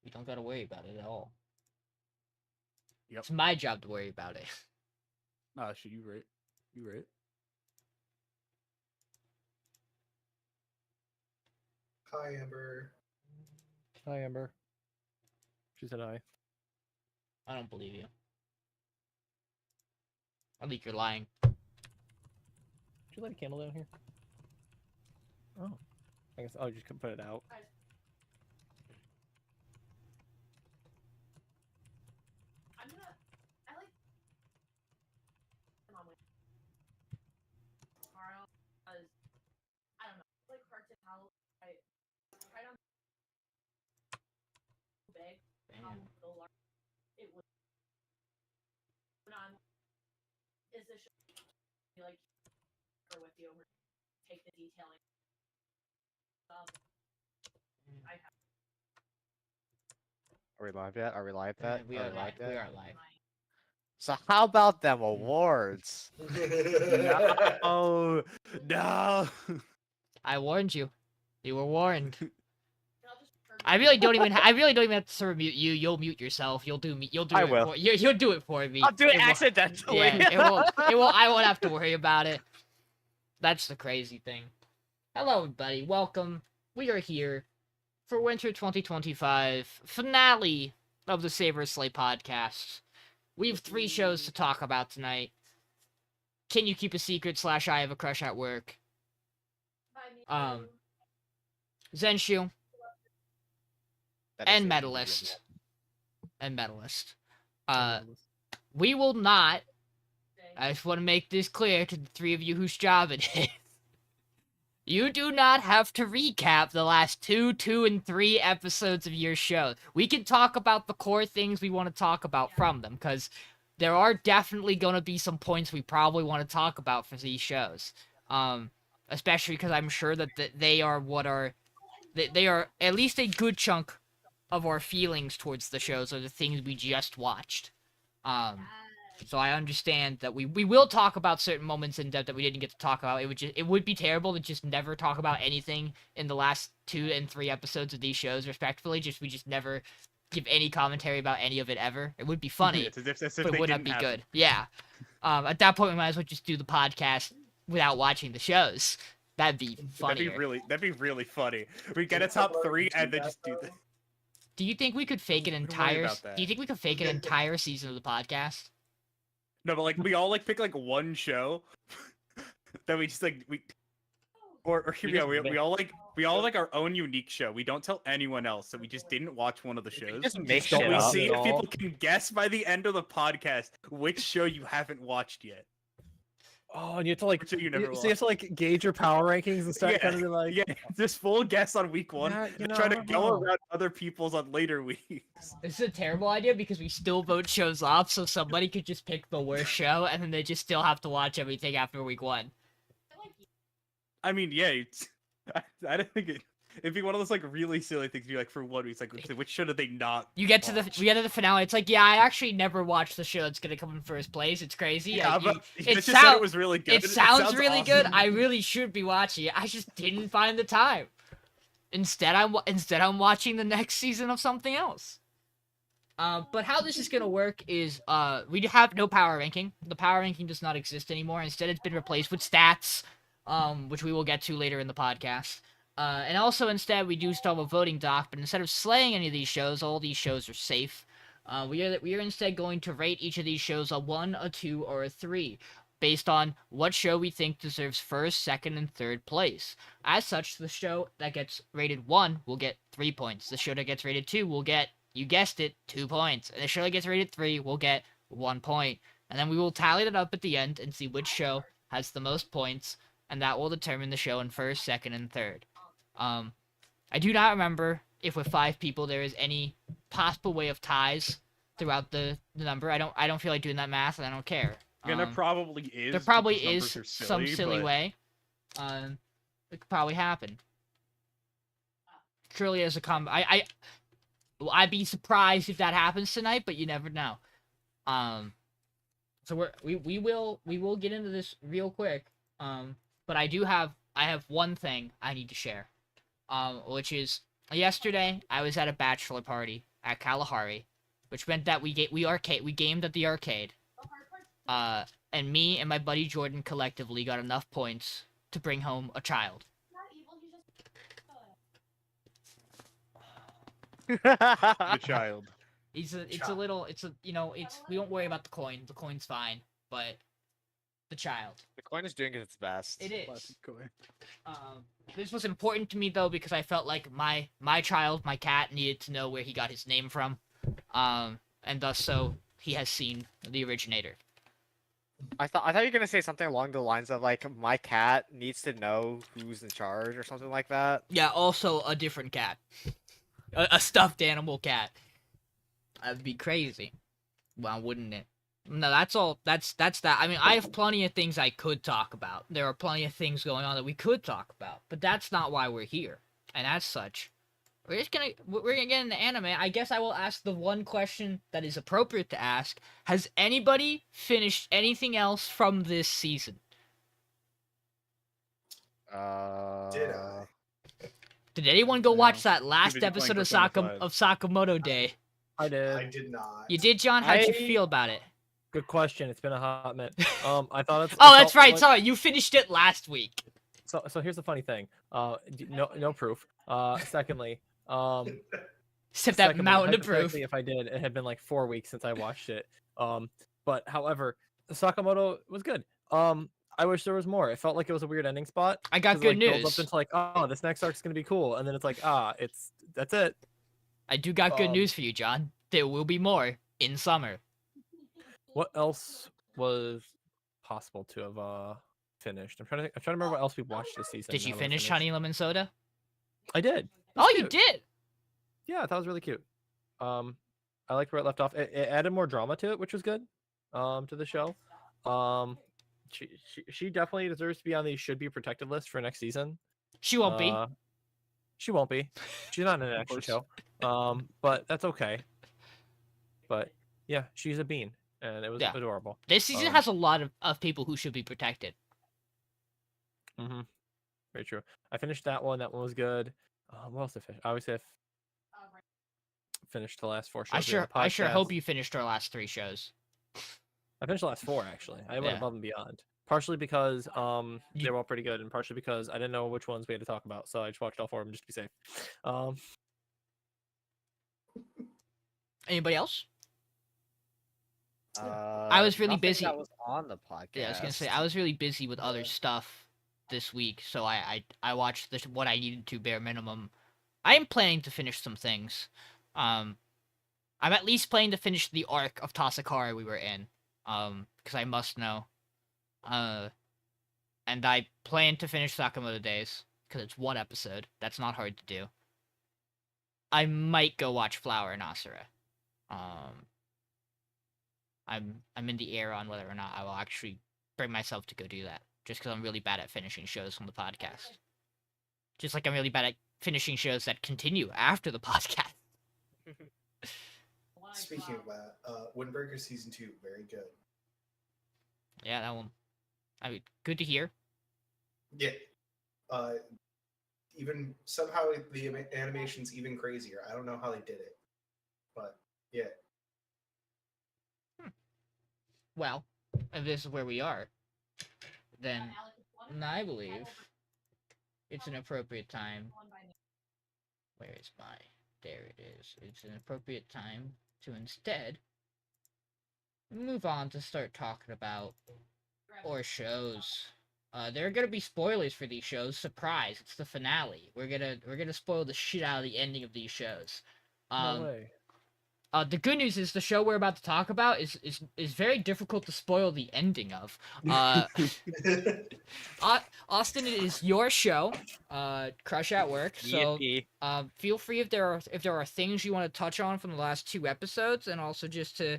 We don't gotta worry about it at all. Yep. It's my job to worry about it. Nah, shit, you right. You right. Hi, Amber. Hi, Amber. She said hi. I don't believe you. I think you're lying. Did you light a candle down here? Oh. I guess you just can put it out. Is the show like with you take the detailing I have. Are we live yet? Are we live yet? We are live. We are live. So how about them awards? No, no. I warned you. You were warned. I really don't even have to sort of mute you. You'll mute yourself. You'll do me. You'll do I it. will. You'll do it for me. I'll do it won't- accidentally. Yeah, it won't. It won't. I won't have to worry about it. That's the crazy thing. Hello, everybody. Welcome. We are here for Winter 2025 finale of the Saber Slay podcast. We have 3 shows to talk about tonight. Can You Keep a Secret / I Have a Crush at Work. ZENSHU. And Medalist. We will not, I just want to make this clear to the 3 of you whose job it is. You do not have to recap the last 2, 2, and 3 episodes of your show. We can talk about the core things we want to talk about from them, because there are definitely going to be some points we probably want to talk about for these shows. Especially because I'm sure that they are they are at least a good chunk of our feelings towards the shows are the things we just watched. So I understand that we will talk about certain moments in depth that we didn't get to talk about. It would be terrible to just never talk about anything in the last 2 and 3 episodes of these shows, respectively. We just never give any commentary about any of it ever. It would be funny, It's as if but they it would not didn't be happen. good. Yeah. At that point, we might as well just do the podcast without watching the shows. That'd be funnier. That'd be really funny. We get a top 3 and then just do that. Do you think we could fake an Don't worry entire? about that. Do you think we could fake an entire season of the podcast? No, but like we all like pick like one show that we just like or here we go. We all like our own unique show. We don't tell anyone else that we just didn't watch one of the shows. Just make don't shit We up. see if all. people can guess by the end of the podcast which show you haven't watched yet. Oh, and you have to like, Which you never so you have to like gauge your power rankings and start Yeah, kind of be like, Yeah, just full guess on week 1 Yeah, you and know, try I to don't go know. around other people's on later weeks. This is a terrible idea because we still vote shows off, so somebody could just pick the worst show, and then they just still have to watch everything after week 1. I mean, yeah, I don't think it'd be one of those like really silly things. Be like for 1 week, it's like which show did they not? You get to watch? we get to the finale. It's like, yeah, I actually never watched the show that's gonna come in first place. It's crazy. Yeah, You- but it you just said sound- it was really good. It sounds really good. awesome. I really should be watching it. I just didn't find the time. Instead, I'm watching the next season of something else. But how this is gonna work is we have no power ranking. The power ranking does not exist anymore. Instead, it's been replaced with stats, which we will get to later in the podcast. And also, instead, we do still have a voting doc, but instead of slaying any of these shows, all these shows are safe. We are instead going to rate each of these shows a 1, a 2, or a 3, based on what show we think deserves first, second, and third place. As such, the show that gets rated 1 will get 3 points. The show that gets rated 2 will get, you guessed it, 2 points. And the show that gets rated 3 will get 1 point. And then we will tally that up at the end and see which show has the most points, and that will determine the show in first, second, and third. I do not remember if with 5 people there is any possible way of ties throughout the number. I don't feel like doing that math, and I don't care. Yeah, there probably is. There probably because numbers is are some silly but- way. It could probably happen. Surely as a I'd be surprised if that happens tonight, but you never know. So we will get into this real quick. But I have one thing I need to share. Which is yesterday I was at a bachelor party at Kalahari, which meant that we gamed at the arcade. And me and my buddy Jordan collectively got enough points to bring home a child. The child. It's we won't worry about the coin. The coin's fine, but the child. The coin is doing its best. It is. Classic coin. This was important to me though because I felt like my child, my cat, needed to know where he got his name from, and thus so he has seen the originator. I thought you were gonna say something along the lines of like my cat needs to know who's in charge or something like that. Yeah, also a different cat, a stuffed animal cat. That'd be crazy. Well, wouldn't it? No, that's all. That's that. I mean, I have plenty of things I could talk about. There are plenty of things going on that we could talk about, but that's not why we're here. And as such, we're gonna get into anime. I guess I will ask the one question that is appropriate to ask: has anybody finished anything else from this season? Did I? Did anyone go watch that Too last busy episode playing of Persona 5. Sakamoto Day? I did. I did not. You did, John? How'd you feel about it? Good question. It's been a hot minute. I thought it's. Oh, it that's felt right. like- Sorry, you finished it last week. So here's the funny thing. No proof. Secondly, Except that secondly, mountain of proof. hypothetically, if I did, it had been like 4 weeks since I watched it. But however, Sakamoto was good. I wish there was more. It felt like it was a weird ending spot. I got 'cause it, good like, builds news. up into like, oh, this next arc's gonna be cool, and then it's like, that's it. I do got good Um, news for you, John. There will be more in summer. What else was possible to have finished? I'm trying to remember what else we watched this season. Did you now that we finish finished. Honey Lemon Soda? I did. It Oh, was you cute. did. Yeah, I thought it was really cute. I liked where it left off. It added more drama to it, which was good. To the show. She definitely deserves to be on the should be protected list for next season. She won't be. She won't be. She's not in an action course. show. But that's okay. But yeah, she's a bean, and it was Yeah. adorable. This season um, has a lot of people who should be protected. Mm-hmm. Very true. I finished that one. That one was good. What else did I finish? Obviously, I finished the last 4 shows. I sure hope you finished our last 3 shows. I finished the last 4 actually. I went Yeah. above and beyond. Partially because You- they were all pretty good, and partially because I didn't know which ones we had to talk about, so I just watched all 4 of them just to be safe. Anybody else? I was really busy. That was on the podcast. Yeah, I was gonna say I was really busy with other stuff this week, so I watched what I needed to bare minimum. I am planning to finish some things. I'm at least planning to finish the arc of Tasakara we were in. Because I must know. And I plan to finish Sakamoto Days because it's 1 episode. That's not hard to do. I might go watch Flower and Asura. I'm in the air on whether or not I will actually bring myself to go do that. Just because I'm really bad at finishing shows on the podcast. Just like I'm really bad at finishing shows that continue after the podcast. Speaking of that, Windbreaker season 2, very good. Yeah, that one. I mean, good to hear. Yeah. Even somehow the animation's even crazier. I don't know how they did it, but yeah. Well, if this is where we are, then I believe it's an appropriate time. Where is my? There it is. It's an appropriate time to instead move on to start talking about our shows. There are gonna be spoilers for these shows. Surprise! It's the finale. We're gonna spoil the shit out of the ending of these shows. No way. The good news is the show we're about to talk about is very difficult to spoil the ending of. Austin, it is your show. Crush at Work. So Yippee. feel free if there are things you want to touch on from the last 2 episodes, and also just to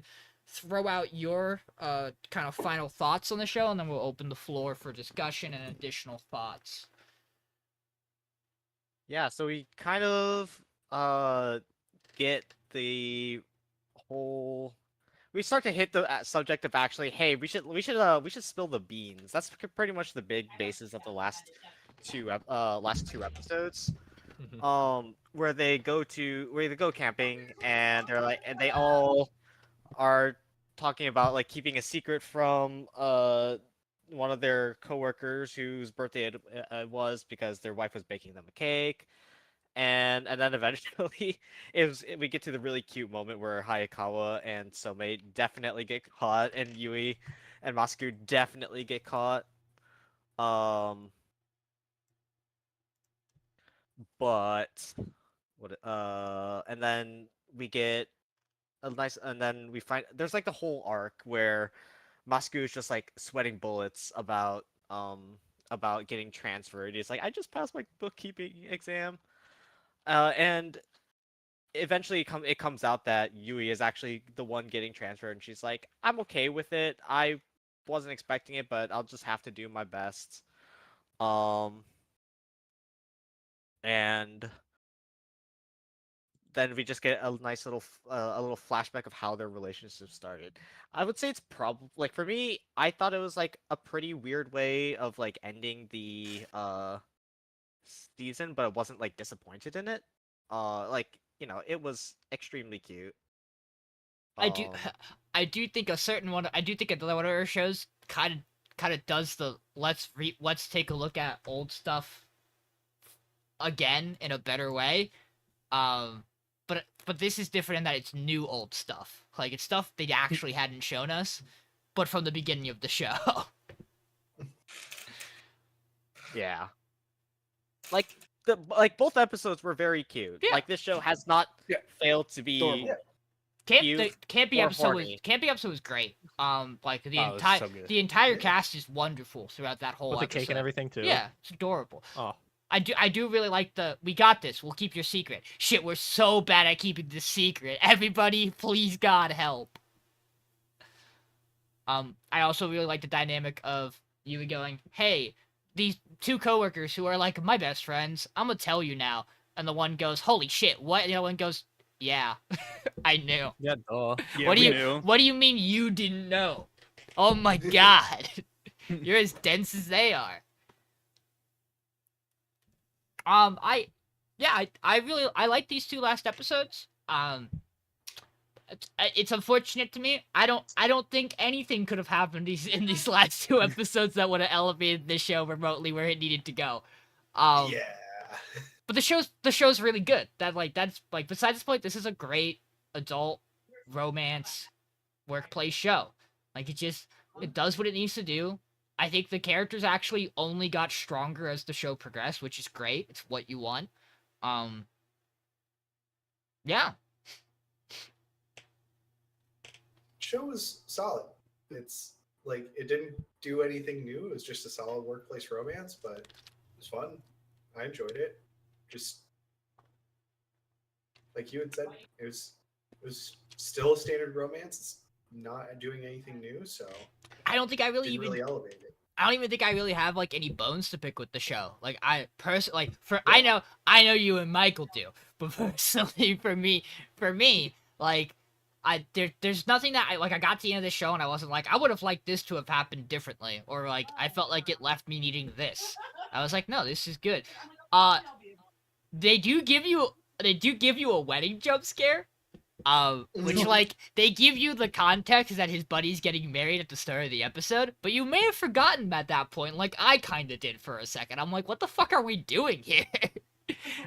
throw out your kind of final thoughts on the show, and then we'll open the floor for discussion and additional thoughts. Yeah, so we kind of get the whole. We start to hit the subject of actually, hey, we should spill the beans. That's pretty much the big basis of the last two episodes. Mhm. where they go camping, and they're like, and they all are talking about like keeping a secret from one of their coworkers whose birthday it was, because their wife was baking them a cake. And then eventually we get to the really cute moment where Hayakawa and Somei definitely get caught, and Yui and Masaku definitely get caught. Um, but and then we get a nice, and then we find there's like the whole arc where Masaku is just like sweating bullets about getting transferred. He's like, I just passed my bookkeeping exam. And eventually it comes out that Yui is actually the one getting transferred, and she's like, I'm okay with it. I wasn't expecting it, but I'll just have to do my best. And then we just get a nice little a little flashback of how their relationship started. I would say it's probably, like, for me, I thought it was like a pretty weird way of like ending the season, but I wasn't like disappointed in it. Like, it was extremely cute. I do, Um, I do think a certain one. I do think another one of our shows kind of does the let's take a look at old stuff again in a better way. But this is different in that it's new old stuff. Like, it's stuff they actually hadn't shown us, but from the beginning of the show. yeah. Like both episodes were very cute. Yeah. Like, this show has not Yeah. failed to be Adorable. Yeah. cute Campy or episode horny. was great. Like the Oh, it was entire so good. the entire Yeah. cast is wonderful throughout that whole With the episode. cake and everything too. Yeah, it's adorable. Oh, I do really like we got this. We'll keep your secret. Shit, we're so bad at keeping the secret. Everybody, please God help. I also really like the dynamic of you going, hey, these two coworkers who are like my best friends, I'm gonna tell you now. And the one goes, holy shit, what? And the other one goes, yeah, I knew. yeah, duh. Yeah, What do we you knew. What do you mean you didn't know? Oh my god. You're as dense as they are. I really like these two last episodes. It's unfortunate to me. I don't think anything could have happened in these last two episodes that would have elevated this show remotely where it needed to go. Yeah. But the show's really good. That's besides this point, this is a great adult romance workplace show. Like, it does what it needs to do. I think the characters actually only got stronger as the show progressed, which is great. It's what you want. Yeah. Show was solid. It's like, it didn't do anything new. It was just a solid workplace romance, but it was fun. I enjoyed it. Just like you had said, it was still a standard romance. It's not doing anything new, so I don't think I really didn't even really elevate it. I don't even think I really have like any bones to pick with the show. Like, I personally, like, I know you and Michael do, but personally for me, like, there's nothing that I got to the end of the show and I wasn't like, I would have liked this to have happened differently, or like I felt like it left me needing this. I was like, no, this is good. They do give you a wedding jump scare. Which, like, they give you the context that his buddy's getting married at the start of the episode, but you may have forgotten at that point, like I kinda did for a second. I'm like, what the fuck are we doing here?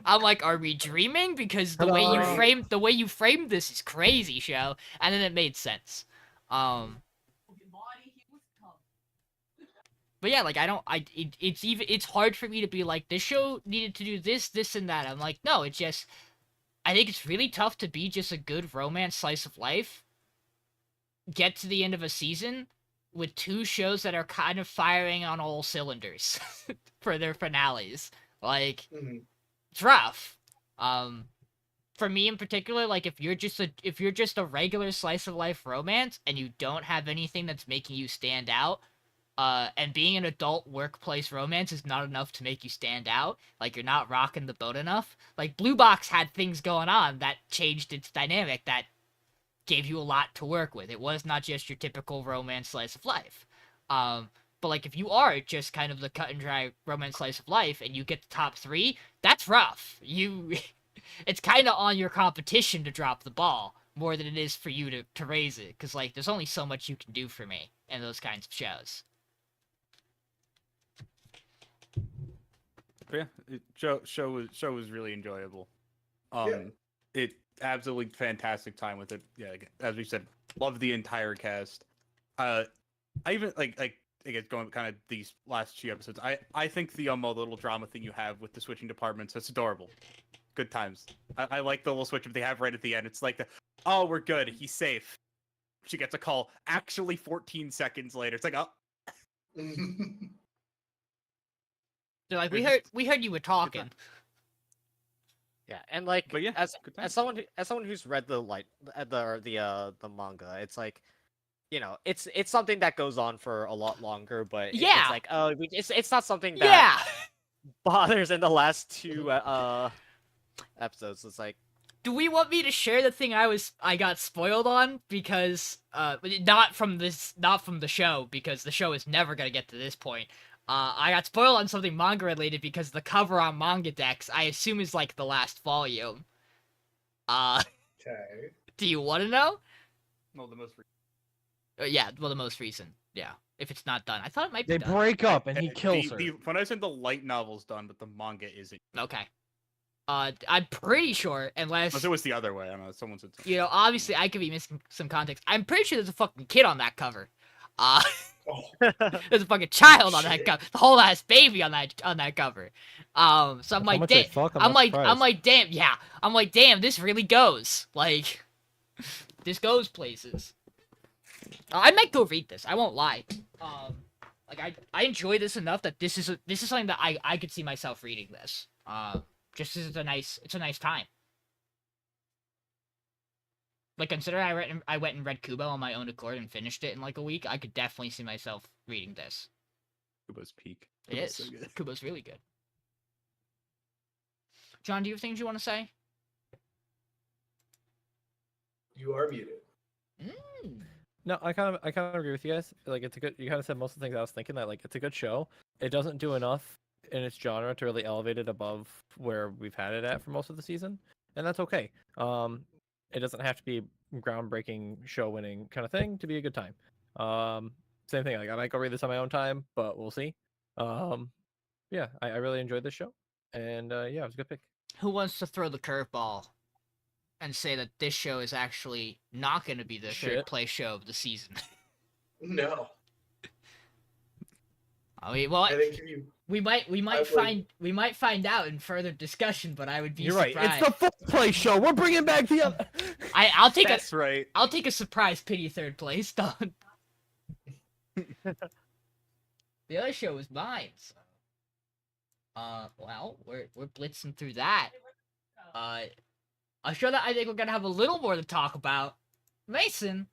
I'm like, are we dreaming? Because the way you framed this is crazy, show. And then it made sense. But yeah, like, it's hard for me to be like, this show needed to do this, this, and that. I'm like, no, I think it's really tough to be just a good romance slice of life, get to the end of a season with two shows that are kind of firing on all cylinders for their finales. Like, it's rough. For me in particular, like, if you're just a regular slice of life romance and you don't have anything that's making you stand out, and being an adult workplace romance is not enough to make you stand out. Like, you're not rocking the boat enough. Like, Blue Box had things going on that changed its dynamic, that gave you a lot to work with. It was not just your typical romance slice of life. But, like, if you are just kind of the cut and dry romance slice of life and you get the top three, that's rough. it's kind of on your competition to drop the ball more than it is for you to raise it, because like there's only so much you can do for me in those kinds of shows. But yeah, show was really enjoyable. Yeah. It absolutely fantastic time with it. Yeah, as we said, love the entire cast. I even like I guess going kind of these last few episodes. I think the little drama thing you have with the switching departments, that's adorable. Good times. I like the little switch up they have right at the end. It's like oh, we're good. He's safe. She gets a call. Actually, 14 seconds later, it's like, oh. So like They're we heard you were talking. Yeah, and like But yeah, as good time. someone who's read the the manga, it's like, you know, it's something that goes on for a lot longer, but Yeah. it's like, oh, it's not something that Yeah. bothers in the last two episodes. It's like, Do we want me to share the thing I got spoiled on, because not from the show, because the show is never gonna get to this point. I got spoiled on something manga related because the cover on Manga Dex, I assume, is like the last volume. Okay. Do you want to know? No, the most. Yeah, well, the most recent. Yeah, if it's not done, I thought it might be They done. break up and he kills her. When I said the light novel's done, but the manga isn't. Okay. I'm pretty sure, unless Unless it was the other way. I don't know. Someone said something. you know, obviously I could be missing some context. I'm pretty sure there's a fucking kid on that cover. Oh, There's a fucking child on that Shit. cover, the whole ass baby on that cover. So I'm How like, much they fuck, I'm like, damn, yeah. I'm like, damn, this really goes. Like, this goes places. I might go read this. I won't lie. Like I enjoy this enough that this is something that I could see myself reading this. Just as it's a nice time. Like, consider I went and read Kubo on my own accord and finished it in like a week. I could definitely see myself reading this. Kubo's peak. It Kubo's is. so good. Kubo's really good. John, do you have things you want to say? you are muted. No, I kind of agree with you guys. Like, it's a good. You kind of said most of the things I was thinking. That like it's a good show. It doesn't do enough in its genre to really elevate it above where we've had it at for most of the season, and that's okay. It doesn't have to be groundbreaking, show-winning kind of thing to be a good time. Same thing. Like, I might go read this on my own time, but we'll see. Yeah, I really enjoyed this show, and yeah, it was a good pick. Who wants to throw the curveball and say that this show is actually not going to be the third Shit. place show of the season? No. I mean, well, I think if you we might would- find out in further discussion, but I would be You're right. surprised. It's the fourth place show. We're bringing back the other. I'll take That's right. I'll take a surprise pity third place, dog. The other show was mine. So. Well, we're blitzing through that. A show that I think we're gonna have a little more to talk about. Mason,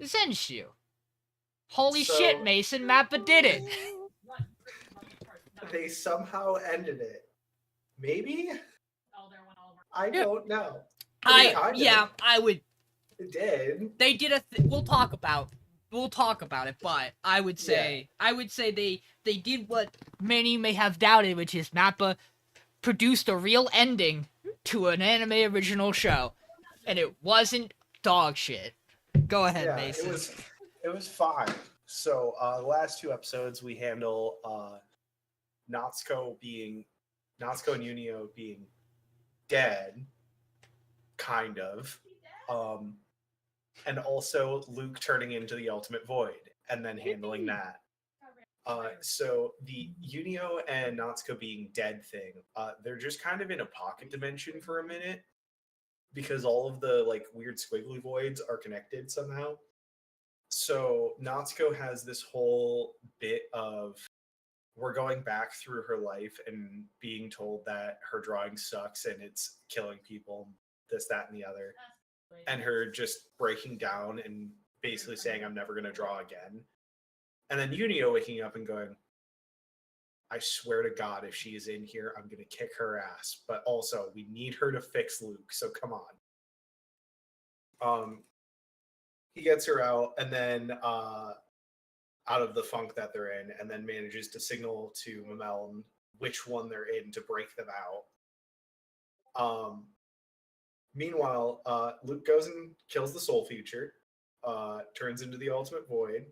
ZENSHU. Holy So- shit, Mason, Mappa did it. they somehow ended it. Maybe? Oh, there went Oliver. I Yeah. don't know. I I would. It did. They did we'll talk about it, but I would say they did what many may have doubted, which is Mappa produced a real ending to an anime original show, and it wasn't dog shit. Go ahead, Yeah, Mason. it was fine. So the last two episodes we handle Natsuko and Unio being dead, kind of. And also Luke turning into the Ultimate Void and then handling that. So the Unio and Natsuko being dead thing, they're just kind of in a pocket dimension for a minute because all of the like weird squiggly voids are connected somehow. So Natsuko has this whole bit of we're going back through her life and being told that her drawing sucks and it's killing people, this, that, and the other. And her just breaking down and basically saying, I'm never going to draw again. And then Unio waking up and going, I swear to God, if she is in here, I'm going to kick her ass. But also, we need her to fix Luke, so come on. He gets her out, and then out of the funk that they're in, and then manages to signal to Mamelon which one they're in to break them out. Meanwhile, Luke goes and kills the Soul Future, turns into the Ultimate Void,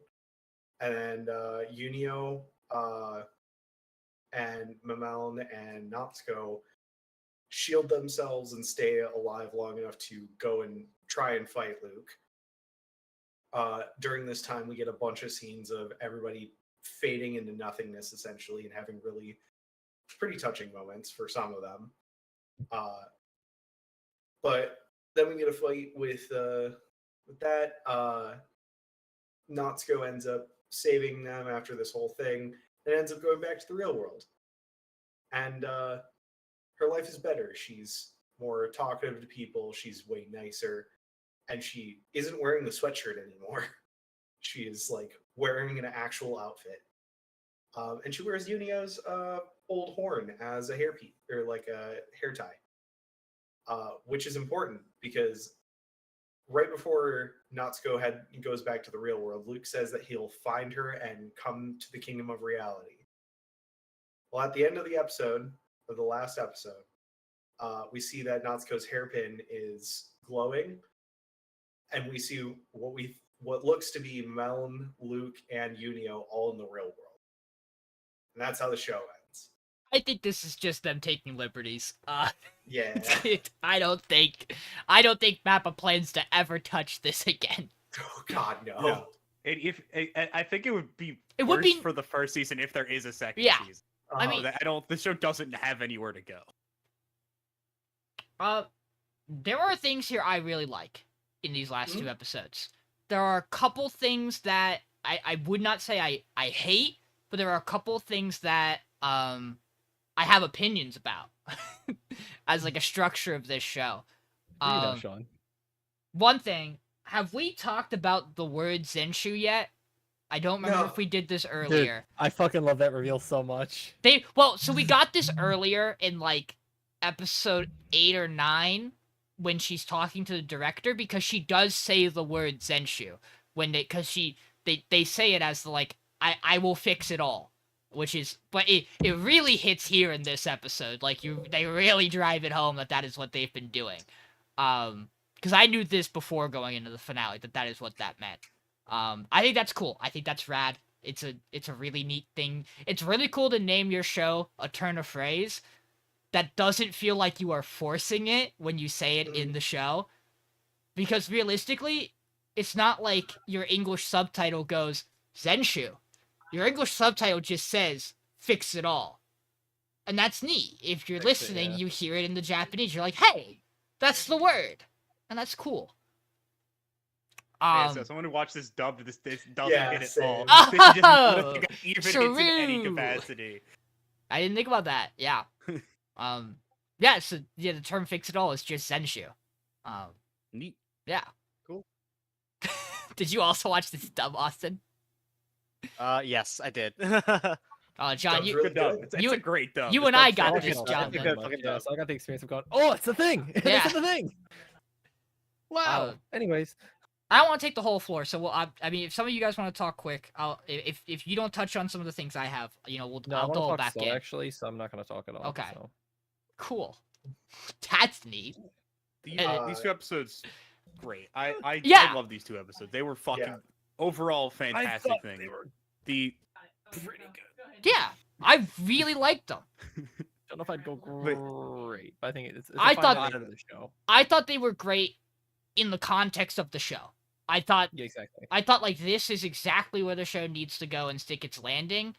and Unio and Mameln and Natsuko shield themselves and stay alive long enough to go and try and fight Luke. During this time, we get a bunch of scenes of everybody fading into nothingness, essentially, and having really pretty touching moments for some of them. But then we get a fight with that. Natsuko ends up saving them after this whole thing, and ends up going back to the real world. And her life is better. She's more talkative to people. She's way nicer, and she isn't wearing the sweatshirt anymore. She is like wearing an actual outfit, and she wears Unio's old horn as a hairpiece or like a hair tie, which is important because right before Natsuko goes back to the real world, Luke says that he'll find her and come to the kingdom of reality. Well, at the end of the episode, of the last episode, we see that Natsuko's hairpin is glowing, and we see what looks to be Melon, Luke, and Unio all in the real world. And that's how the show ends. I think this is just them taking liberties. Yeah. I don't think Mappa plans to ever touch this again. Oh God, no. No. I think it would be It worse would be- for the first season if there is a second Yeah. season. I mean- the show doesn't have anywhere to go. There are things here I really like in these last two episodes. There are a couple things that I would not say I hate, but there are a couple things that I have opinions about as like a structure of this show. Sean. One thing, have we talked about the word ZENSHU yet? I don't remember No. if we did this Dude, earlier. I fucking love that reveal so much. So we got this earlier in like episode 8 or 9 when she's talking to the director, because she does say the word ZENSHU when they say it as the like I will fix it all, which is, but it really hits here in this episode. Like they really drive it home that is what they've been doing. Because I knew this before going into the finale that is what that meant. I think that's cool. I think that's rad. It's a really neat thing. It's really cool to name your show a turn of phrase that doesn't feel like you are forcing it when you say it in the show. Because realistically, it's not like your English subtitle goes, ZENSHU. Your English subtitle just says, fix it all. And that's neat. If you're Fix it, listening, yeah. you hear it in the Japanese, you're like, hey, that's the word. And that's cool. So someone who watched this dubbed, this doesn't Yeah, hit it same. all. This just Oh, even hits in any true. capacity. I didn't think about that. Yeah. Yeah, so yeah, the term fix it all is just ZENSHU. Neat. Yeah. Cool. Did you also watch this dub, Austin? Yes, I did. John, Dub's you really Good dub. good. It's a great dub. you It's and I dub's got fucking this, awesome. John. It's a good fucking Yeah, dub. so I got the experience of going, oh, it's a thing. Yeah. It's a thing. Wow. Uh, Anyways, I don't want to take the whole floor, so I mean, if some of you guys want to talk quick, if you don't touch on some of the things I have, no, I I'll want to dole talk back slow, in. actually, so I'm not going to talk at all. Okay. So. Cool. That's neat. These two episodes, great. I Yeah. love these two episodes. They were fucking Yeah. overall fantastic thought thing. they were The Pretty good. Yeah, I really liked them. don't know if I'd go great, but I think it's I a fine thought- line of the show. I thought they were great in the context of the show. I thought Yeah, exactly. like this is exactly where the show needs to go and stick its landing.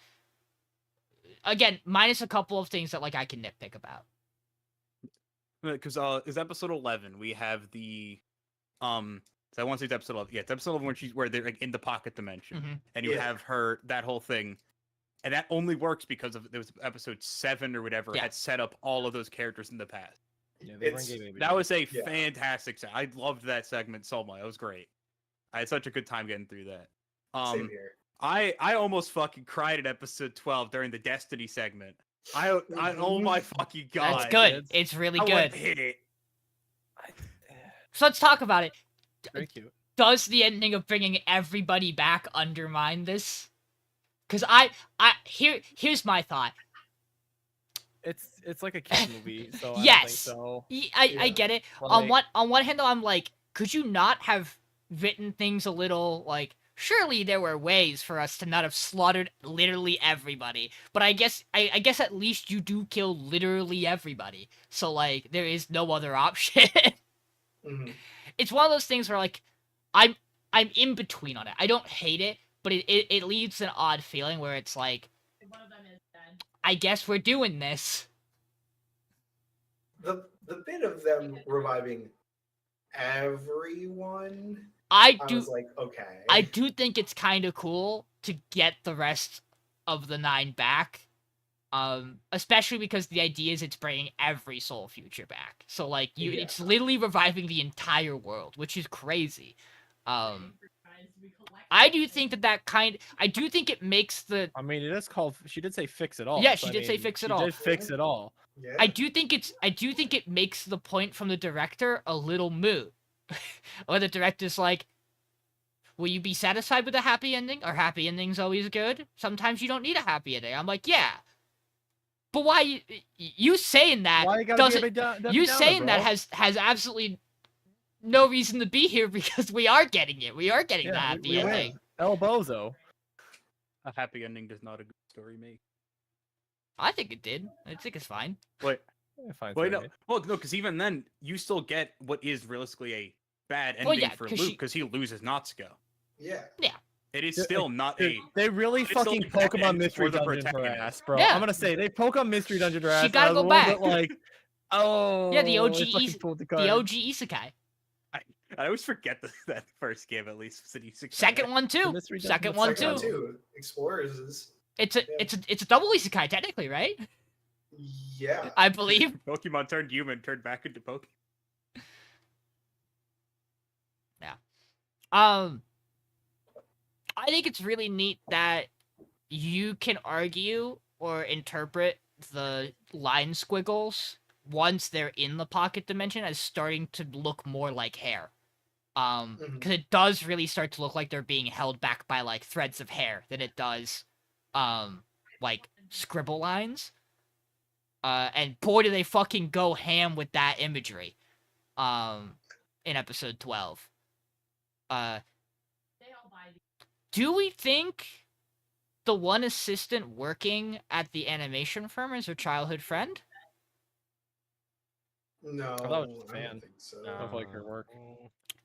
Again, minus a couple of things that like I can nitpick about. because is episode 11 we have the so I want to say it's episode 11. Yeah, it's episode 11 where they're like in the pocket dimension, Mhm. and you Yeah. have her that whole thing, and that only works because of there was episode 7 or whatever Yeah. had set up all of those characters in the past. Yeah, they were It's- in Gay Baby. That was a Yeah. fantastic set. I loved that segment so much. It was great. I had such a good time getting through that. Same here. I almost fucking cried at episode 12 during the Destiny segment. Oh my fucking god. That's good. kids. It's really I good. went hit it. So let's talk about it. Very cute. Does the ending of bringing everybody back undermine this? Because here's my thought. it's like a kids movie, so I don't think Yes. so. I Yeah. get it. Like, On one hand though, I'm like, could you not have written things a little like? Surely there were ways for us to not have slaughtered literally everybody. But I guess at least you do kill literally everybody. So like there is no other option. Mhm. It's one of those things where like I'm in between on it. I don't hate it, but it leaves an odd feeling where it's like, One of them is dead. I guess we're doing this. The bit of them reviving everyone, I I do was like, okay. I do think it's kind of cool to get the rest of the 9 back. Especially because the idea is it's bringing every Soul Future back. So like Yeah. it's literally reviving the entire world, which is crazy. I do think I do think it makes the I mean, it is called. She did say fix it all. Yeah, so she I did say mean, fix it she all. did fix it all. Yeah. I do think it makes the point from the director a little moot. Or the director's like, will you be satisfied with a happy ending? Are happy endings always good? Sometimes you don't need a happy ending. I'm like, yeah. But why you saying that Why you gotta be a doesn't bit you Downer, saying that bro? has absolutely no reason to be here because we are getting it. We are getting the Yeah, happy we ending. win. El Bozo. A happy ending does not a good story make. I think it did. I think it's fine. Wait, Fine, wait, no, sorry. well, no, because even then, you still get what is realistically a bad ending Well, yeah, for 'cause Luke she- because he loses Natsuko. Yeah. It is Dude, still not Dude, a. they really it's still fucking a bad poke him on ending Mystery for the Dungeon for protagonist. ass, bro. Yeah. I'm gonna say they poke on Mystery Dungeon for ass. and I gotta was go a little back. bit like, oh, Yeah, the OG they fucking is- pulled the The card. OG Isekai. I always forget that first game at least was an isekai. Second one too. Mystery Dungeon Second was one Second too. one too. Explorers is It's a double isekai technically, right? yeah. I believe. Pokemon turned human, turned back into Pokemon. I think it's really neat that you can argue or interpret the line squiggles once they're in the pocket dimension as starting to look more like hair. Mhm. Because it does really start to look like they're being held back by like threads of hair than it does, like scribble lines. And boy, do they fucking go ham with that imagery. In episode 12. They all buy these. Do we think the one assistant working at the animation firm is her childhood friend? No, thought it was just a I fan. don't think so. Of like her work.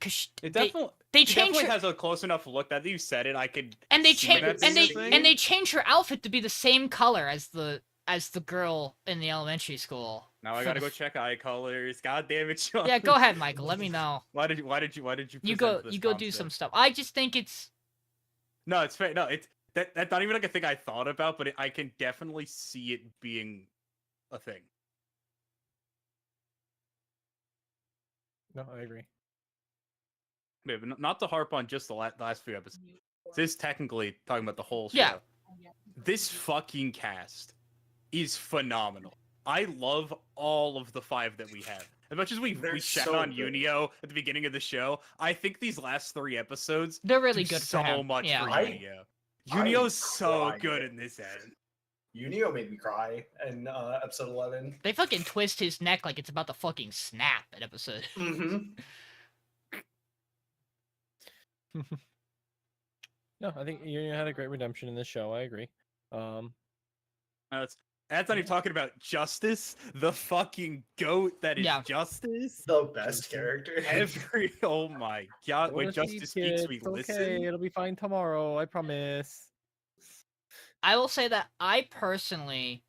Cause It they definitely, they it change definitely her has a close enough look that you said it. I could. and they see change that and being they a and thing. they change her outfit to be the same color as the girl in the elementary school. Now I for gotta the go check eye colors. God damn it, Sean. Yeah, go ahead, Michael. Let me know. Why did you? You present go this do concept? some stuff. I just think it's No, it's fair. No, it's that's not even like a thing I thought about, but I can definitely see it being a thing. No, I agree. Maybe not to harp on just the last few episodes. This is technically talking about the whole show. Yeah. This fucking cast is phenomenal. I love all of the 5 that we have. As much as we They're shat so on good. Unio at the beginning of the show, I think these last 3 episodes they're really do good so for him. much Yeah. for I- Unio. I Unio's so cried. good in this end. Unio made me cry in episode 11. They fucking twist his neck like it's about to fucking snap in episode. Mm-hmm. No, I think you had a great redemption in this show. I agree. That's not even talking about Justice, the fucking goat that is Yeah. Justice. The best character. Oh my god, when What a seed, Justice speaks, kid. we It's listen. Okay, it'll be fine tomorrow. I promise. I will say that I personally,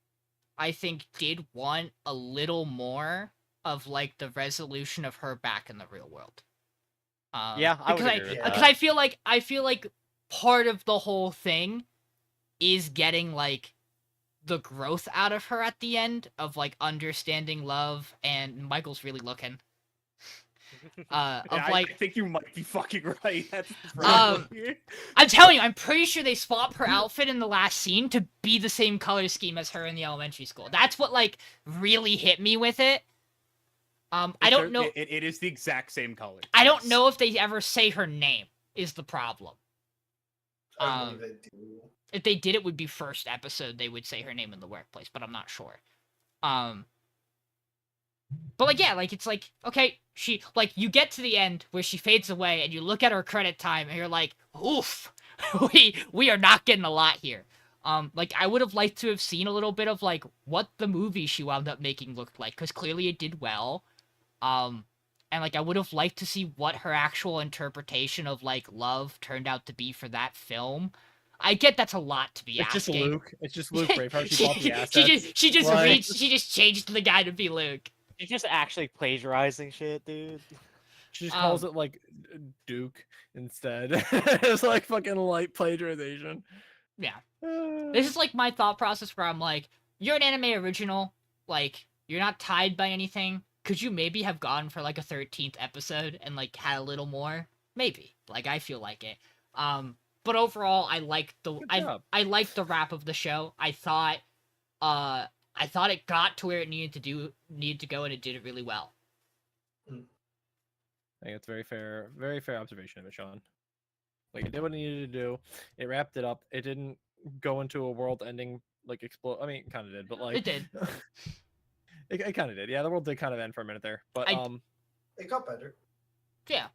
I think, did want a little more of like the resolution of her back in the real world. Yeah, I would because agree with because that. I feel like part of the whole thing is getting like the growth out of her at the end of like understanding love, and Michael's really looking. Of Yeah, like I think you might be fucking right. That's the Um, problem here. I'm telling you, I'm pretty sure they swap her outfit in the last scene to be the same color scheme as her in the elementary school. That's what like really hit me with it. I don't know. It is the exact same color. I don't Yes. know if they ever say her name. Is the problem? I believe they do. If they did, it would be first episode. They would say her name in the workplace, but I'm not sure. Um, but like yeah, like it's like okay, she like you get to the end where she fades away and you look at her credit time and you're like, oof, we are not getting a lot here. Like I would have liked to have seen a little bit of like what the movie she wound up making looked like, because clearly it did well. And like I would have liked to see what her actual interpretation of like love turned out to be for that film. I get that's a lot to be It's just asking. Luke. It's just Luke Braveheart. She bought the assets. she just Like- reached, she just changed the guy to be Luke. She's just actually plagiarizing shit, dude. She just calls it like Duke instead. It's like fucking light plagiarization. Yeah. This is like my thought process where I'm like, you're an anime original, like you're not tied by anything. Could you maybe have gone for like a 13th episode and like had a little more? Maybe. Like I feel like it. But overall I liked I liked the wrap of the show. I thought it got to where it needed to go, and it did it really well. I think it's very fair observation of it, Sean. Like it did what it needed to do. It wrapped it up. It didn't go into a world-ending like explode. I mean, it kind of did, but like It did. it kind of did. Yeah, the world did kind of end for a minute there, but It got better. Yeah.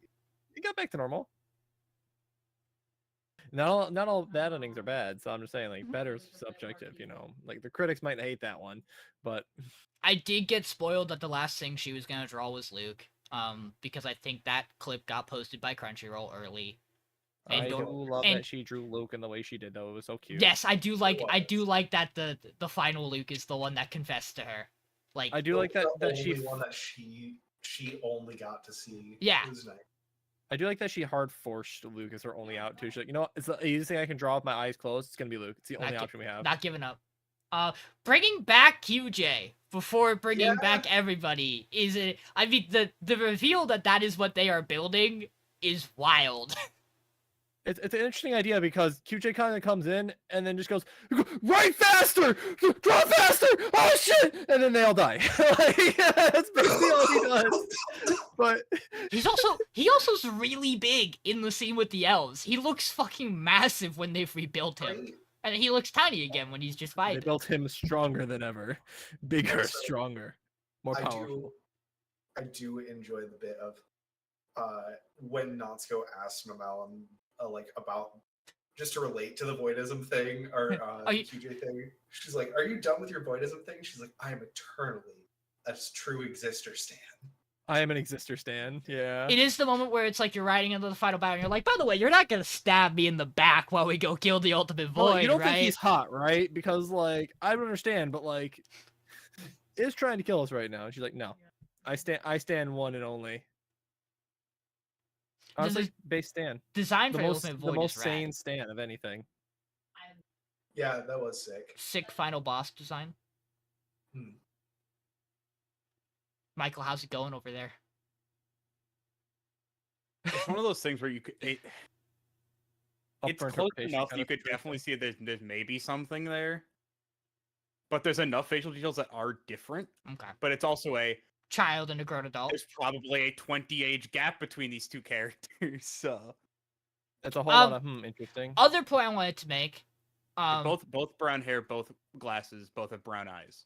it got back to normal. Not all bad endings are bad, so I'm just saying like better's subjective, you know. Like the critics might hate that one, but I did get spoiled that the last thing she was gonna draw was Luke. Because I think that clip got posted by Crunchyroll early. I And do love and- that she drew Luke in the way she did though. It was so cute. yes, I do like was. that the final Luke is the one that confessed to her. Like I do like that the she only one that she only got to see. Yeah. It was nice. I do like that she hard forced Luke as her only out too. She's like, you know what? It's the easiest thing I can draw with my eyes closed. It's gonna be Luke. It's the only option we have. not giving up. Bringing back QJ before bringing Yeah. back everybody is it? I mean, the reveal that is what they are building is wild. It's an interesting idea because QJ kind of comes in and then just goes, right faster, draw faster, oh shit, and then they all die. Like, that's basically all he does. But He also's really big in the scene with the elves. He looks fucking massive when they've rebuilt him, Right? and he looks tiny again when he's just they fighting. built him stronger than ever, bigger, Also, stronger, more powerful. I do enjoy the bit of when Natsuko asked Mamelon like about just to relate to the voidism thing or Are the you- QJ thing. She's like, "Are you done with your voidism thing?" She's like, "I am eternally a true exister stan." I am an exister stan. Yeah. It is the moment where it's like you're riding into the final battle, and you're like, by the way, you're not gonna stab me in the back while we go kill the ultimate void, Well, you don't right? think he's hot, right? Because like I don't understand, but like is trying to kill us right now. And she's like, no, I stand one and only. Honestly, base stand. Design The for most, ultimate the void most is rad. sane stand of anything. Yeah, that was sick. Sick final boss design. Hmm. Michael, how's it going over there? It's one of those things where you could. Up It's for close interpretation enough kind you of could situation. definitely see there's maybe something there, but there's enough facial details that are different. Okay. But it's also Child and a grown adult. there's probably a 20 age gap between these two characters. So It's a whole lot of interesting. Other point I wanted to make. both brown hair, both glasses, both have brown eyes.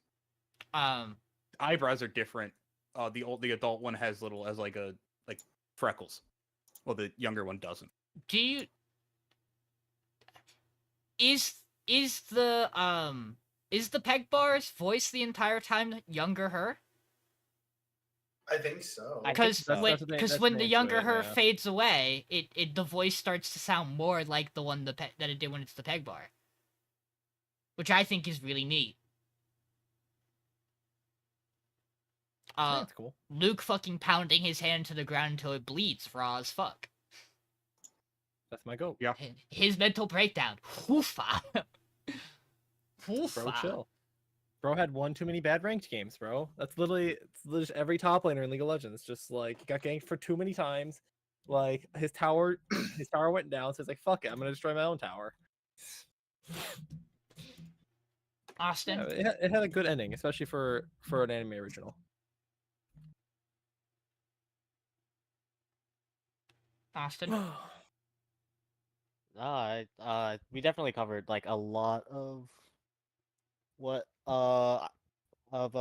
Um, Eyebrows are different. The adult one has like freckles. Well, the younger one doesn't. do you is the Peg Bar's voice the entire time younger her? I think so. I think Because so. when That's the thing- because that's when the the name to younger it, her yeah. fades away, the voice starts to sound more like the one that it did when it's the Peg Bar, which I think is really neat. That's cool. Luke fucking pounding his hand to the ground until it bleeds, raw as fuck. That's my goat. Yeah. His mental breakdown. Woofa. Bro, Woofa. chill. Bro had one too many bad ranked games, bro. That's literally just every top laner in League of Legends. Just like he got ganked for too many times. Like his tower went down, so he's like, fuck it, I'm gonna destroy my own tower. Austin. Yeah, it had a good ending, especially for an anime original. Austin. We definitely covered like a lot of what of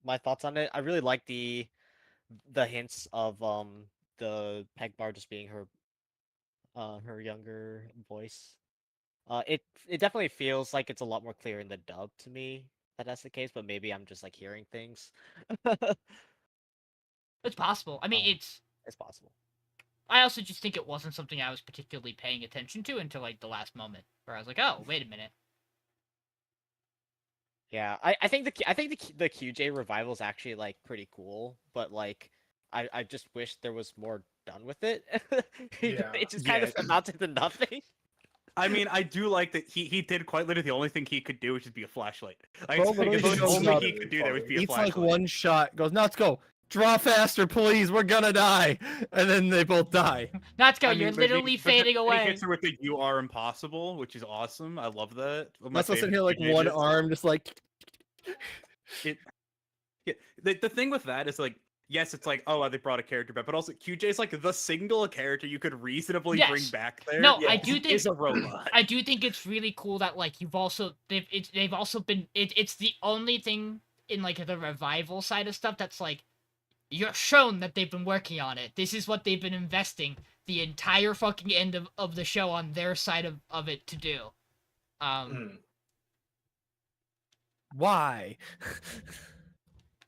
my thoughts on it. I really like the hints of the peg bar just being her younger voice. It definitely feels like it's a lot more clear in the dub to me that that's the case, but maybe I'm just like hearing things. It's possible. I mean, Um, it's. It's possible. I also just think it wasn't something I was particularly paying attention to until like the last moment, where I was like, "Oh, wait a minute." Yeah, I think the QJ revival is actually like pretty cool, but like I just wish there was more done with it. Yeah. It just kind of Yeah. amounted to nothing. I mean, I do like that he did quite literally the only thing he could do, which is be a flashlight. Like, Bro it's literally the just goes only nuts. he could do there was be a Eats like flashlight. one shot, goes, "Let's go. Draw faster, please. We're gonna die." And then they both die. Natsuko, I you're mean, but literally but then fading He away. hits her with the "You are impossible," which is awesome. I love that. One of my That's what's in favorite here, like QJ one bits. arm, just like. It, yeah, the thing with that is like, yes, it's like, oh, they brought a character back, but also QJ is like the single character you could reasonably bring Yes. back there. No, Yeah. I do He think is a robot. I do think it's really cool that like they've also been it's the only thing in like the revival side of stuff that's like you're shown that they've been working on it. This is what they've been investing the entire fucking end of the show on their side of it to do. Mm. Why?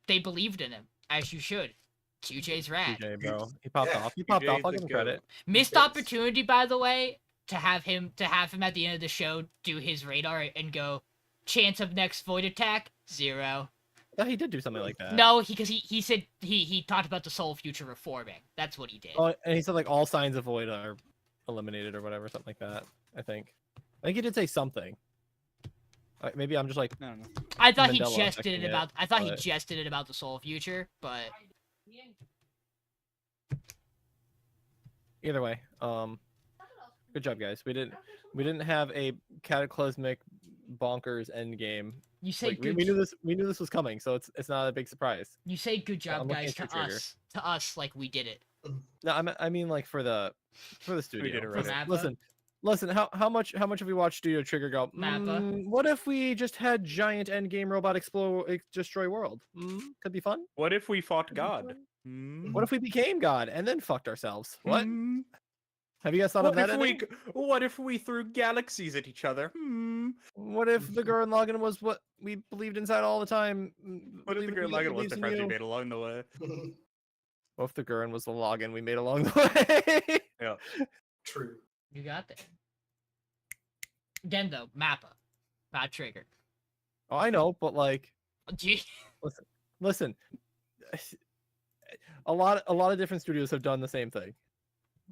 They believed in him, as you should. QJ's rad. TJ, bro. He popped Yeah, off. He popped off. TJ's I'll the give him goat. credit. Missed Yes. opportunity, by the way, to have him at the end of the show do his radar and go, chance of next void attack 0. Yeah, he did do something like that. No, because he said he talked about the soul future reforming. That's what he did. Oh, and he said like all signs of void are eliminated or whatever, something like that. I think he did say something. Maybe I'm just like, I don't know. I thought he Mandela just did affecting it it, about. I thought he but- just did it about the soul future, but either way, good job, guys. We didn't have a cataclysmic bonkers end game. you say Like, good. we knew this was coming, so it's not a big surprise. You say good job, I'm looking guys, at to you, Trigger. us. To us, like we did it. No, I mean like for the studio. did it For right. Mappa? Listen. How much have we watched Studio Trigger go? Mappa. What if we just had giant end game robot destroy world? Could be fun. What if we fought Could be God? fun. Hmm? What if we became God and then fucked ourselves? What? Hmm? Have you guys thought of What that? if we ending? what if we threw galaxies at each other? What if the Gurren Lagann was what we believed inside all the time? What if the Gurren Lagann was the friends we made along the way? What if the Gurren was the login we made along the way? Yeah. True. You got that. Again, though, Mappa, not Trigger. Oh, I know, but like, Gee, listen. A lot of different studios have done the same thing.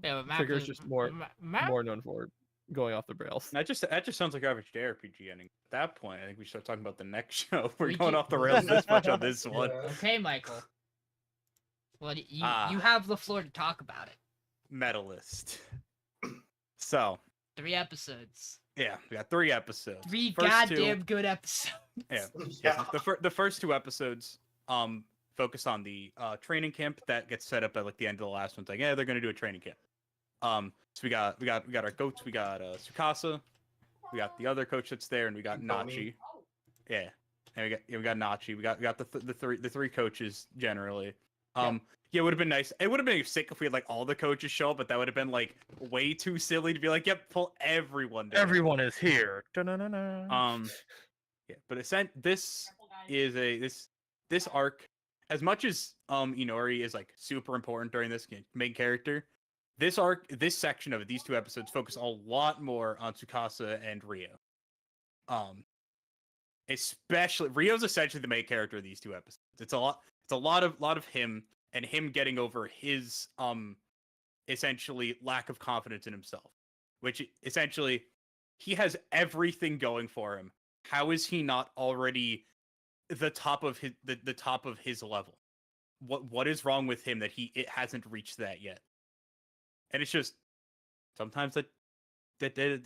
yeah, but Trigger's Mappa's- just more- Mappa- More known for going off the rails. That just sounds like average JRPG ending. At that point, I think we should start talking about the next show. We're We going can- off the rails this much on this one. Yeah. Okay, Michael. Well, you Ah. you have the floor to talk about it. Medalist. So 3 episodes. yeah, we got 3 episodes. 3 First goddamn good episodes. Yeah. Yeah. The first 2 episodes focus on the training camp that gets set up at like the end of the last one. It's like, yeah, they're gonna do a training camp. So we got our goats. We got Tsukasa. We got the other coach that's there, and we got And Tommy. Nachi. Yeah, and we got Nachi. We got the three coaches generally. Yeah, it would have been nice. It would have been sick if we had like all the coaches show up, but that would have been like way too silly to be like, yep, pull everyone. Together. Everyone is here. Da-na-na-na. Yeah, but this is this arc, as much as Inori is like super important during this main character, this section of it, these 2 episodes focus a lot more on Tsukasa and Rio. Especially Rio's essentially the main character of these 2 episodes. It's a lot of him and him getting over his essentially lack of confidence in himself, which essentially he has everything going for him. How is he not already the top of his level? What is wrong with him that it hasn't reached that yet? And it's just sometimes that it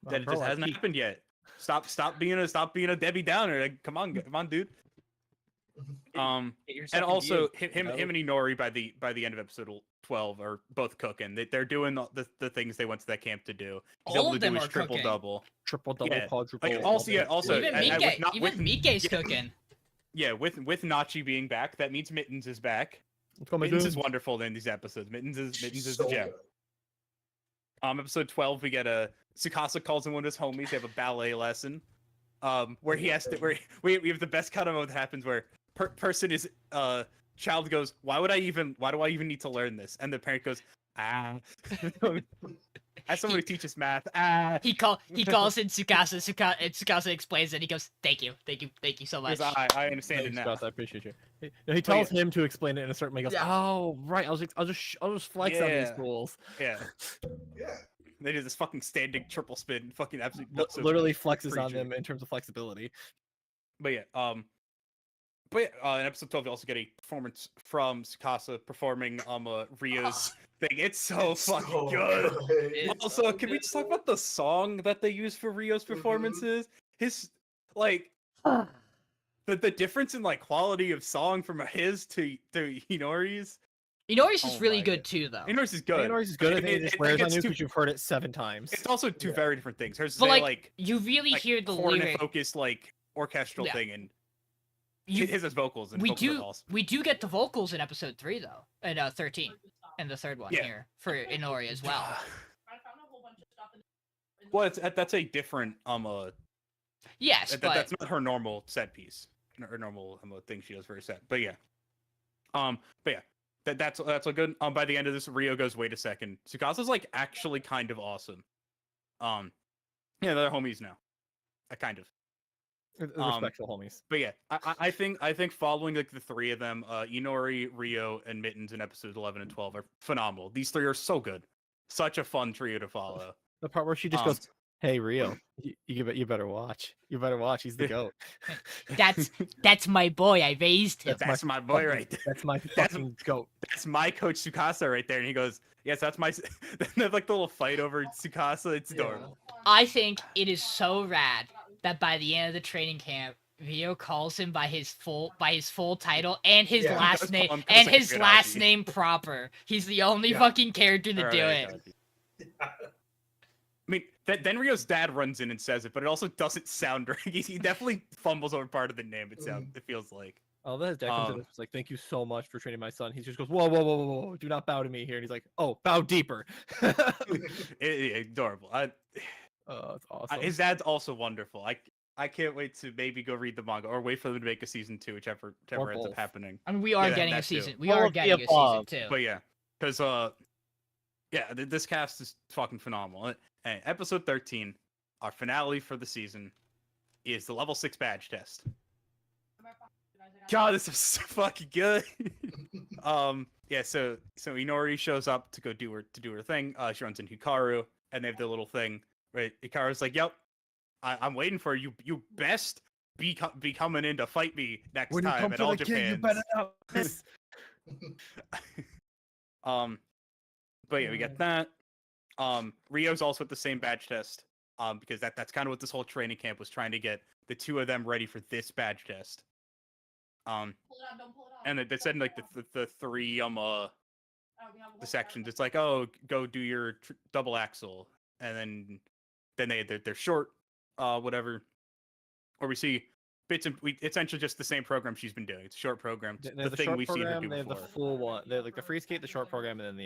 Bro, just hasn't happened yet. Stop being a Debbie Downer. Like, come on, dude. And also him and Inori by the end of episode 12 are both cooking. They're doing the things they went to that camp to do. He's All able of to do them his are triple cooking. double. Triple double Yeah. quadruple. Like, also double. also even and Mike, with not- even with- Mike's yeah. cooking. yeah, with Nachi being back, that means Mittens is back. Let's go, Mittens Mittens. is wonderful in these episodes. Mittens is so the gem. good. Episode 12, we get a Tsukasa calls in one of his homies. They have a ballet lesson. Where he has to, where we have the best kind of moment that happens where person is child goes, why do I even need to learn this? And the parent goes, as someone who teaches math, He calls in Tsukasa. And Tsukasa explains it. He goes, "Thank you so much." because I understand it Thanks, now. Scott, I appreciate you. He tells him to explain it in a certain way. He goes, Yeah. "Oh, right. I'll just flex on these Yeah. fools. Yeah, Yeah. they do this fucking standing triple spin, fucking absolutely Literally flexes on creature. them in terms of flexibility." But yeah, in episode 12, we also get a performance from Tsukasa performing Rio's thing. It's so fucking good. It's Also, so can we just good. talk about the song that they use for Rio's performances? His like the difference in like quality of song from his to Inori's. Inori's is Oh really my good God. too, though. Inori's is good. Inori's is good. I It- think it- it just it wears on gets you too- because you've heard it 7 times. It's also two Yeah. very different things. Hers is But very, like, you really hear the lyric. focused like orchestral Yeah. thing, and You, his is vocals and we vocals are do awesome. we do get the vocals in episode 3 though, and 13, and the third one Yeah. here for Inori as well. I found a whole bunch of stuff in the Well, that's a different Yes, but that's not her normal set piece, her normal thing she does for her set. But yeah, that's a good. By the end of this, Rio goes, wait a second, Tsukasa's like actually kind of awesome. Yeah, they're homies now, kind of. Respectful homies. But yeah, I think following like the three of them, Inori, Rio, and Mittens in episodes 11 and 12 are phenomenal. These three are so good, such a fun trio to follow. The part where she just Um, goes, "Hey, Rio, you better watch. You better watch. He's the goat. that's my boy. I raised him. That's my boy fucking- right there. That's my That's- fucking goat." That's my coach Tsukasa right there, and he goes, "Yes, that's my." They have like the little fight over Tsukasa. It's adorable. I think it is so rad that by the end of the training camp, Rio calls him by his full title and his Yeah, he last does name call him and Koseki his last Garaji. name proper. He's the only Yeah. fucking character to do Alright, it. I mean, then Rio's dad runs in and says it, but it also doesn't sound right. He definitely fumbles over part of the name. It feels like. Oh, that his dad comes in Um, and is like, "Thank you so much for training my son." He just goes, "Whoa, whoa, whoa, whoa, whoa! Do not bow to me here." And he's like, "Oh, bow deeper." Adorable. Oh, it's awesome. His dad's also wonderful. I can't wait to maybe go read the manga or wait for them to make a season 2, whichever Or ends up both. happening. I mean, we are Yeah, getting a that too. season. We All are of the getting a season above. too. But yeah, because this cast is fucking phenomenal. And episode 13, our finale for the season, is the level 6 badge test. God, this is so fucking good. Yeah, so Inori shows up to go do her thing. She runs into Hikaru, and they have their little thing. Right, Hikaru's like, "Yep, I'm waiting for you. You best be coming in to fight me next When you time come at for All the Japan." kid, you better not miss. But yeah, we get that. Rio's also at the same badge test. Because that's kind of what this whole training camp was trying to get the two of them ready for this badge test. Pull it out, don't pull it out. And they said in like the three Oh, we have a the whole sections. part. It's like, oh, go do your double axel, and then they're short, whatever. Or we see bits and we essentially just the same program she's been doing. It's a short program. It's They have the the thing short we've seen her program. do They have the before. full one. They have like the free skate, the short program, and then the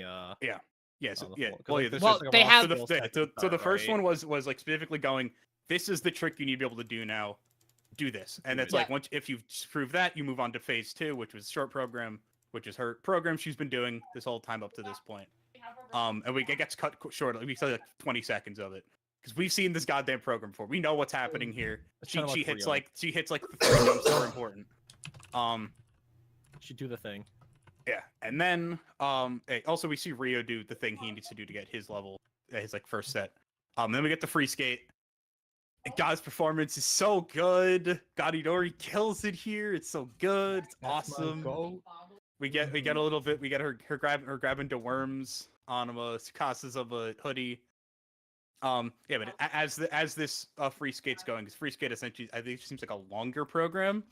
Yeah, so, the yeah. full- 'cause, Well, like, yeah, there's this Well, is, like a they raw have- so skills the, type so, of so the start, first right? one was like specifically going, this is the trick you need to be able to do now. Do this, and it's Yeah. like once if you prove that, you move on to phase 2, which was short program, which is her program she's been doing this whole time up to this point. We have a And it gets cut short. We saw like 20 seconds of it because we've seen this goddamn program before. We know what's happening here. It's She kinda like hits Rio. like the 3 jumps that are important. She do the thing. Yeah, and then also we see Rio do the thing he needs to do to get his level, his like first set. Then we get the free skate. And God's performance is so good. God Idori kills it here. It's so good. It's That's my awesome. goat. We get a little bit. We get her grabbing to worms on Tsukasa's of a hoodie. Yeah, but as this free skate's going, because free skate essentially I think seems like a longer program.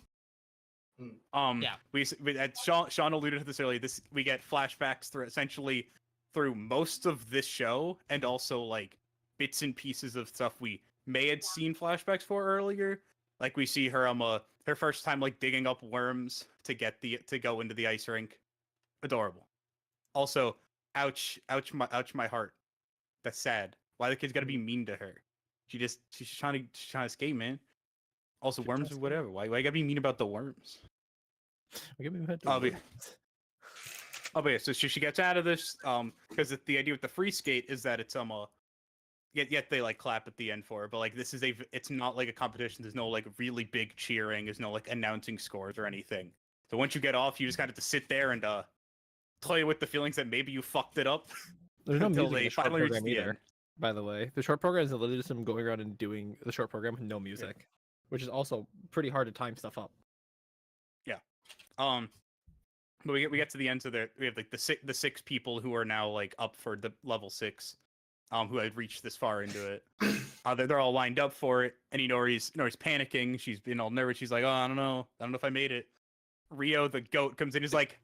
Yeah. We Sean alluded to this earlier. We get flashbacks through most of this show, and also like bits and pieces of stuff we may had seen flashbacks for earlier. Like we see her her first time like digging up worms to go into the ice rink. Adorable. Also, ouch my heart. That's sad. Why the kid's gotta be mean to her? She's trying to skate, man. Also, She's worms trying or to whatever. Why you gotta be mean about the worms? We can move Oh, but yeah, so she gets out of this, because the idea with the free skate is that it's yet they like clap at the end for it, but like it's not like a competition. There's no like really big cheering. There's no like announcing scores or anything. So once you get off, you just kind of have to sit there and play with the feelings that maybe you fucked it up There's no until music in they the short finally reach program the either. end. By the way, the short program is literally just them going around and doing the short program with no music, which is also pretty hard to time stuff up. But we get to the end, so we have like the six people who are now like up for the level 6, who had reached this far into it. They're all lined up for it, and Inori's panicking. She's been all nervous. She's like, "Oh, I don't know if I made it." Rio, the goat, comes in. He's like,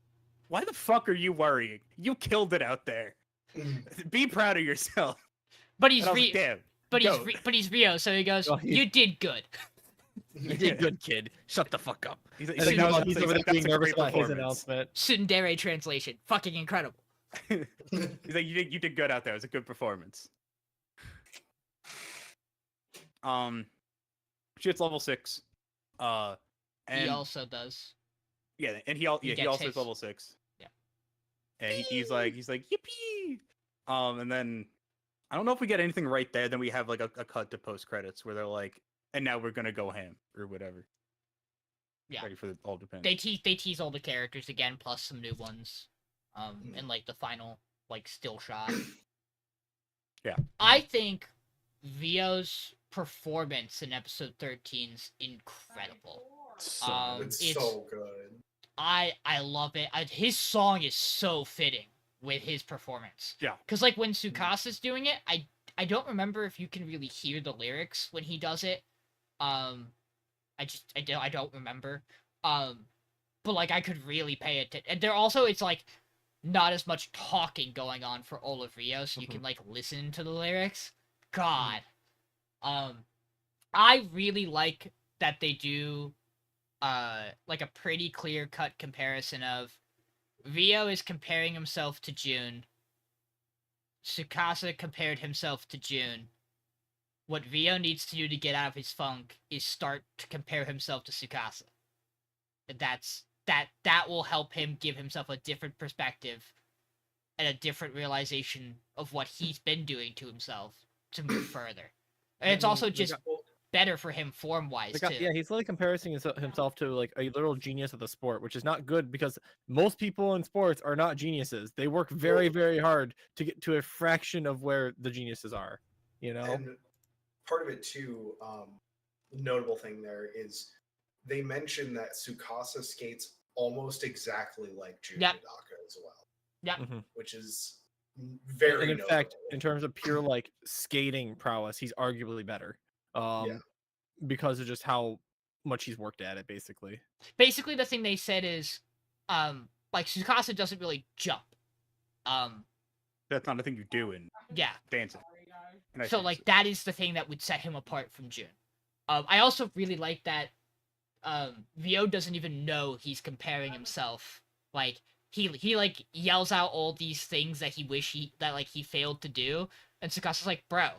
"Why the fuck are you worrying? You killed it out there. Be proud of yourself." But he's And I was like, Rio. "Damn, But goat." he's Rio, so he goes, Well, he's- "You did good." You did good, kid. Shut the fuck up. He's And like, then "That meanwhile, was- he's he's over there like, "That's being a nervous great about his performance." announcement. Tsundere translation. Fucking incredible. He's like, you did good out there. It was a good performance." She hits level 6. And He also does. yeah, and he he also gets hits his- level 6. Yeah. And he's like yippee. And then I don't know if we get anything right there. Then we have like a cut to post credits where they're like, and now we're gonna go ham or whatever. Yeah. Ready for the all depends. They tease all the characters again, plus some new ones. And like the final like still shot. Yeah. I think Vio's performance in episode 13's incredible. It's It's- so good. I love it. His song is so fitting with his performance. Yeah. Cause like when Tsukasa's doing it, I don't remember if you can really hear the lyrics when he does it. I don't remember. But like I could really pay it. And there also it's like not as much talking going on for all of Rio, so you can like listen to the lyrics. God. I really like that they do like a pretty clear cut comparison of Rio is comparing himself to June. Tsukasa compared himself to June. What Rio needs to do to get out of his funk is start to compare himself to Tsukasa. That will help him give himself a different perspective and a different realization of what he's been doing to himself to move further. And it's also just better for him form-wise, too. Yeah, he's literally comparing himself to like a literal genius of the sport, which is not good because most people in sports are not geniuses. They work very, very hard to get to a fraction of where the geniuses are. You know, And part of it too, notable thing there is they mentioned that Tsukasa skates almost exactly like Jun Yep. Hidaka as well. Yep. Which is very and in fact, notable. in terms of pure like skating prowess, he's arguably better. Because of just how much he's worked at it, basically. Basically, the thing they said is, like, Tsukasa doesn't really jump. That's not a thing you do in Yeah. dancing. And I So, think like, that is the thing that would set him apart from June. I also really like that Vio doesn't even know he's comparing himself. Like, he like yells out all these things that he failed to do, and Tsukasa's like, bro,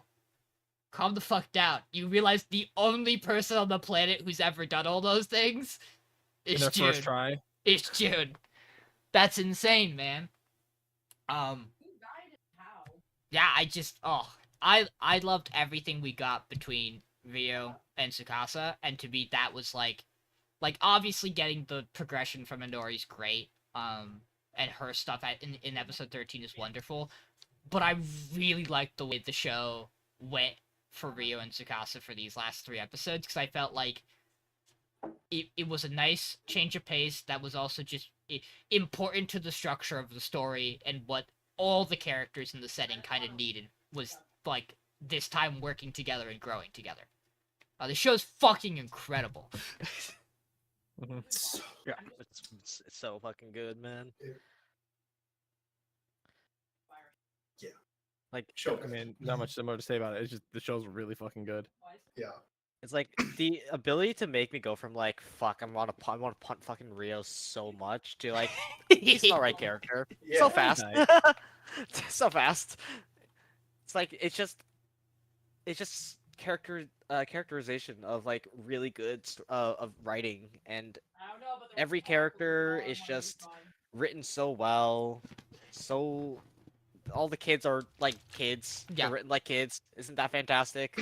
calm the fuck down. You realize the only person on the planet who's ever done all those things In is their June. first try. It's June. That's insane, man. Yeah, I loved everything we got between Rio and Tsukasa, and to me that was like obviously getting the progression from Inori's great, and her stuff in episode 13 is wonderful, but I really liked the way the show went for Rio and Tsukasa for these last 3 episodes, because I felt like it was a nice change of pace that was also just important to the structure of the story and what all the characters in the setting kind of needed was like this time working together and growing together. The show's fucking incredible. Yeah. It's so fucking good, man. Yeah. Like, Show I mean, not much more to say about it. It's just the show's really fucking good. Yeah. It's like the ability to make me go from like fuck, I want to punt fucking Rio so much to like he's the right character. Yeah. So fast. Nice. So fast. It's like it's just characterization of like really good of writing, and I don't know, but the every Red Bull character Red is Bull just fine. written so well. So all the kids are like kids. Yeah. They're written like kids. Isn't that fantastic?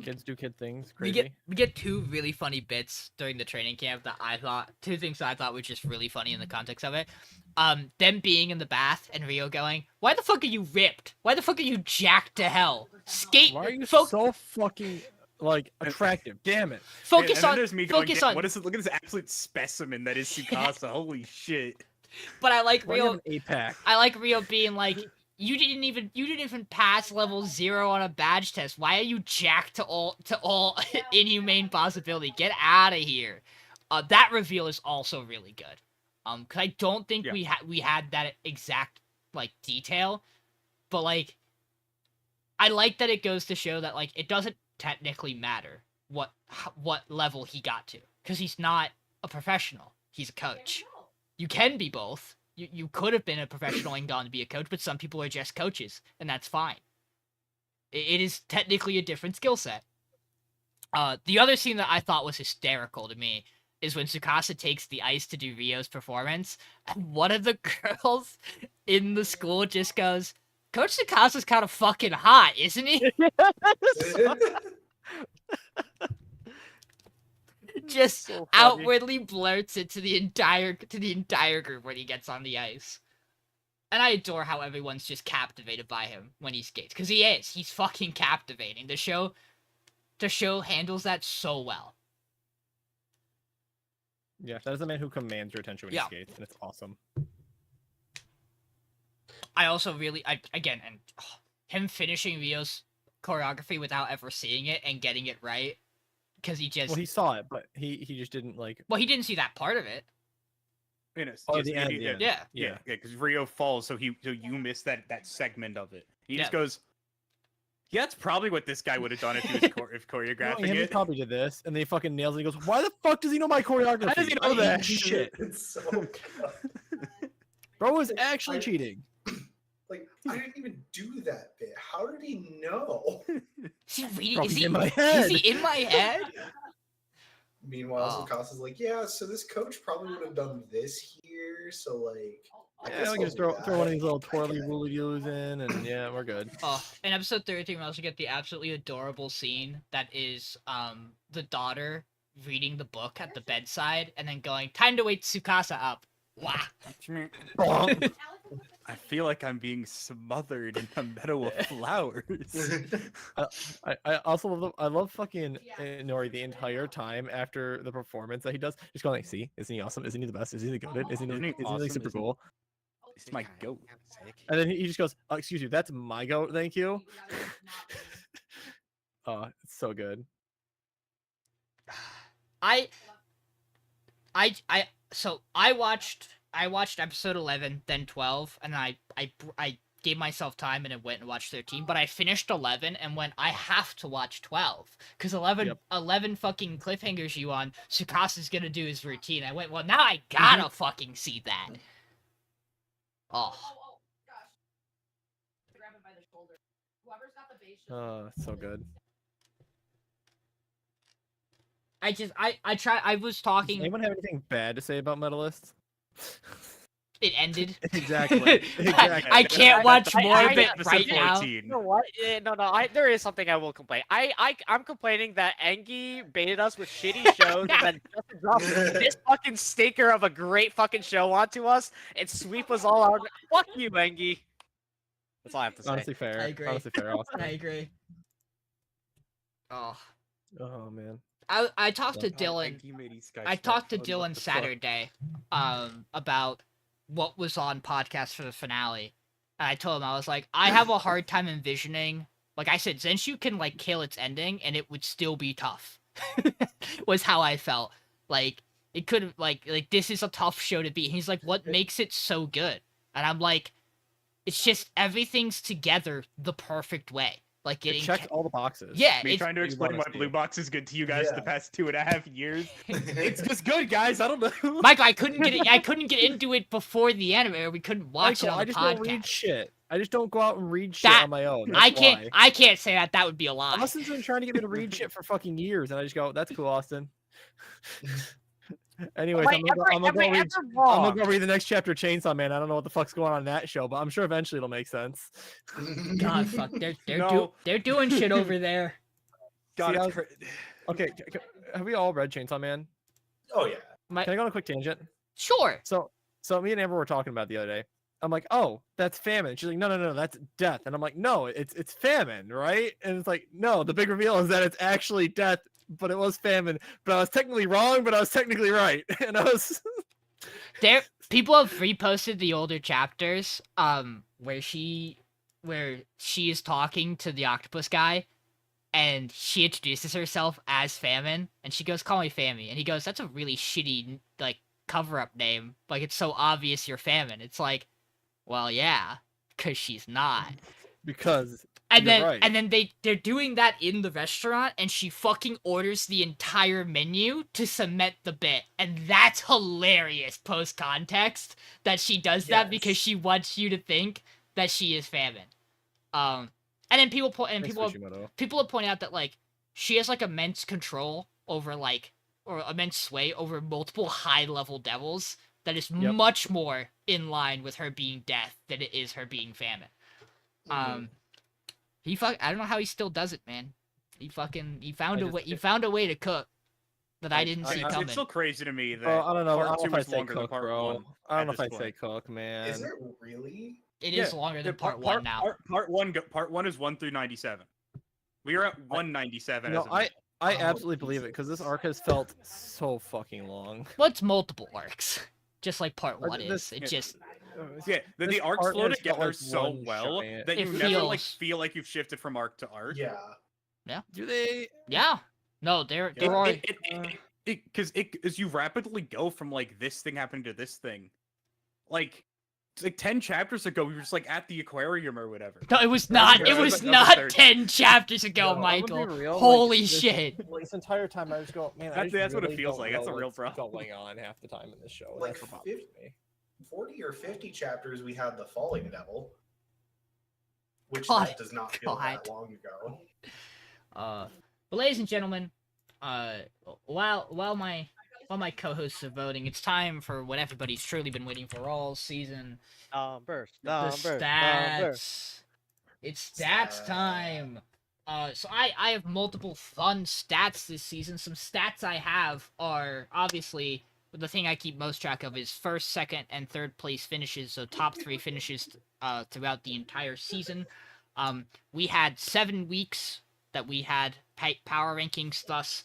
Kids do kid things. We Crazy. get two really funny bits during the training camp that I thought two things that I thought were just really funny in the context of it. Them being in the bath and Rio going, "Why the fuck are you ripped? Why the fuck are you jacked to hell? Skate. Why are you fo- so fucking like attractive? Damn it. focus and then on there's me going, focus "Damn, on." what is it? Look at this absolute specimen that is Tsukasa. Holy shit. But I like Why do you have Rio. an 8-pack? I like Rio being like, you didn't even pass level 0 on a badge test. Why are you jacked to all inhumane possibility? Get out of here. That reveal is also really good. Cause I don't think Yeah. we had that exact like detail, but like, I like that it goes to show that like it doesn't technically matter what level he got to, cause he's not a professional. He's a coach. You can be both. You could have been a professional and gone to be a coach, but some people are just coaches, and that's fine. It is technically a different skill set. The other scene that I thought was hysterical to me is when Tsukasa takes the ice to do Rio's performance, and one of the girls in the school just goes, "Coach Tsukasa's kind of fucking hot, isn't he?" Just So funny. outwardly blurts it to the entire group when he gets on the ice. And I adore how everyone's just captivated by him when he skates, because he is. He's fucking captivating. The show handles that so well. Yeah, that is a man who commands your attention when Yeah. he skates, and it's awesome. I also really, him finishing Rio's choreography without ever seeing it and getting it right, because he just Well, he saw it, but he just didn't like. he didn't see that part of it. You know, Oh, yes, the end, yeah, the end. Yeah. yeah, because Rio falls, so you miss that segment of it. He just Yeah. goes, "Yeah, that's probably what this guy would have done if he was if choreographing Knowing him, he it." probably did this, and then he fucking nails it. He goes, "Why the fuck does he know my choreography? How does he know I that? hate shit? It's so good. Bro is actually I- cheating." Like, I didn't even do that bit. How did he know? Is he reading? Bro, Is he's he in my head. Is he in my head? Meanwhile, Oh. Tsukasa's like, yeah, so this coach probably would have done this here. So, like, I Yeah, guess we I'll can just do throw that. one of these little twirly woolies in, and yeah, we're good. Oh, in episode 13, we also get the absolutely adorable scene that is the daughter reading the book at the bedside and then going, "Time to wake Tsukasa up." Wow. I feel like I'm being smothered in a meadow of flowers. I also love fucking Nori the entire time after the performance that he does. Just going like, "See, isn't he awesome? Isn't he the best? Isn't he the goated? Isn't he like Awesome? super Isn't- cool?" It's my goat. And then he just goes, "Excuse you, that's my goat, thank you." Oh, it's so good. So I watched episode 11, then 12, and I gave myself time and I went and watched 13, but I finished 11 and went, I have to watch 12 because 11 Yep. 11 fucking cliffhangers you on. Tsukasa's gonna do his routine. I went, well, now I gotta fucking see that. Oh, Oh, gosh. Grab it by the shoulder. Whoever's got the base. Oh, so good. I was Does talking. anyone have anything bad to say about Medalist? It ended. Exactly. Exactly. I can't watch I- more I- of it Episode right now. 14. You know what? No. There is something I will complain. I'm complaining that Engi baited us with shitty shows and then Justin dropped this fucking stinker of a great fucking show onto us and sweep us all out. Fuck you, Engi. That's all I have to say. Honestly fair. I agree. Honestly fair. Austin. I agree. Oh, Oh man. I talked to Dylan. I talked to Dylan Saturday, about what was on podcast for the finale, and I told him I was like, I have a hard time envisioning. Like I said, ZENSHU can like kill its ending, and it would still be tough. Was how I felt. Like it could like this is a tough show to beat. He's like, what makes it so good? And I'm like, it's just everything's together the perfect way. like It getting checks all the boxes. yeah, Me it's trying to you explain wanna why see. Blue Box is good to you guys Yeah. the past 2.5 years. It's just good, guys. I don't know. Michael, I couldn't get into it before the anime, or we couldn't watch Michael, it on I the just don't read podcast. shit. I just don't go out and read shit That- on my own. That's why. I can't say that. That would be a lie. Austin's been trying to get me to read shit for fucking years, and I just go, "That's cool, Austin." Anyways, Wait, I'm gonna go read. ever I'm wrong. gonna go read the next chapter of Chainsaw Man. I don't know what the fuck's going on in that show, but I'm sure eventually it'll make sense. God, fuck, No. they're doing shit over there. God, See, I it's was- Okay, have we all read Chainsaw Man? Oh yeah. My, Can I go on a quick tangent? sure. So me and Amber were talking about it the other day. I'm like, oh, that's famine. She's like, no, that's death. And I'm like, no, it's famine, right? And it's like, no, the big reveal is that it's actually death, but it was famine. But I was technically wrong, but I was technically right. And I was There, people have reposted the older chapters, where she is talking to the octopus guy, and she introduces herself as Famine, and she goes, "Call me Fammy," and he goes, "That's a really shitty like cover-up name. Like it's so obvious you're Famine." It's like, well, yeah, because she's not. because And You're then right. and then they're doing that in the restaurant, and she fucking orders the entire menu to cement the bit, and that's hilarious post context that she does that because Yes. she wants you to think that she is Famine. And then people Thanks, Fujimoto. people have pointed out that like she has like immense control over or immense sway over multiple high level devils that is Yep. much more in line with her being death than it is her being Famine. Mm-hmm. I don't know how he still does it, man. He found I a just- way. He found a way to cook that I didn't see It's coming. still crazy to me that Bro, I don't know. I part don't 2 know if is I say longer than cook, part bro. 1. I don't know at if I this say point. cook, man. Is it really? It is Yeah, longer than Yeah, part one now. Part one is 1 through 97. We are at 197 No, as of now. I Oh, absolutely believe it because this arc has felt so fucking long. Well, it's multiple arcs, just like part Or one this- is. It just Yeah, the This arcs arc flow has felt together like so one well giant- that It you never like feels- feel like you've shifted from arc to arc. Yeah. Do they? yeah. No, there It, are. as you rapidly go from like this thing happening to this thing, like it's like 10 chapters ago we were just like at the aquarium or whatever. No, it was That not. was It was the not third. 10 chapters ago, No, I'm gonna be Michael. real, like, Holy this- shit. This entire time I just go, man. I That's- just that's what it really feels don't like. That's know a real what's problem. Going on half the time in this show. and Like, that's what bothers me. 40 or 50 chapters we had the Falling Devil, which God, that does not feel that God. long ago. But ladies and gentlemen, while my co-hosts are voting, it's time for what everybody's truly been waiting for all season. Numbers. The Numbers. stats. It's stats time. So I have multiple fun stats this season. Some stats I have are obviously the thing I keep most track of is first, second, and third place finishes. So top 3 finishes throughout the entire season. We had 7 weeks that we had power rankings. Thus,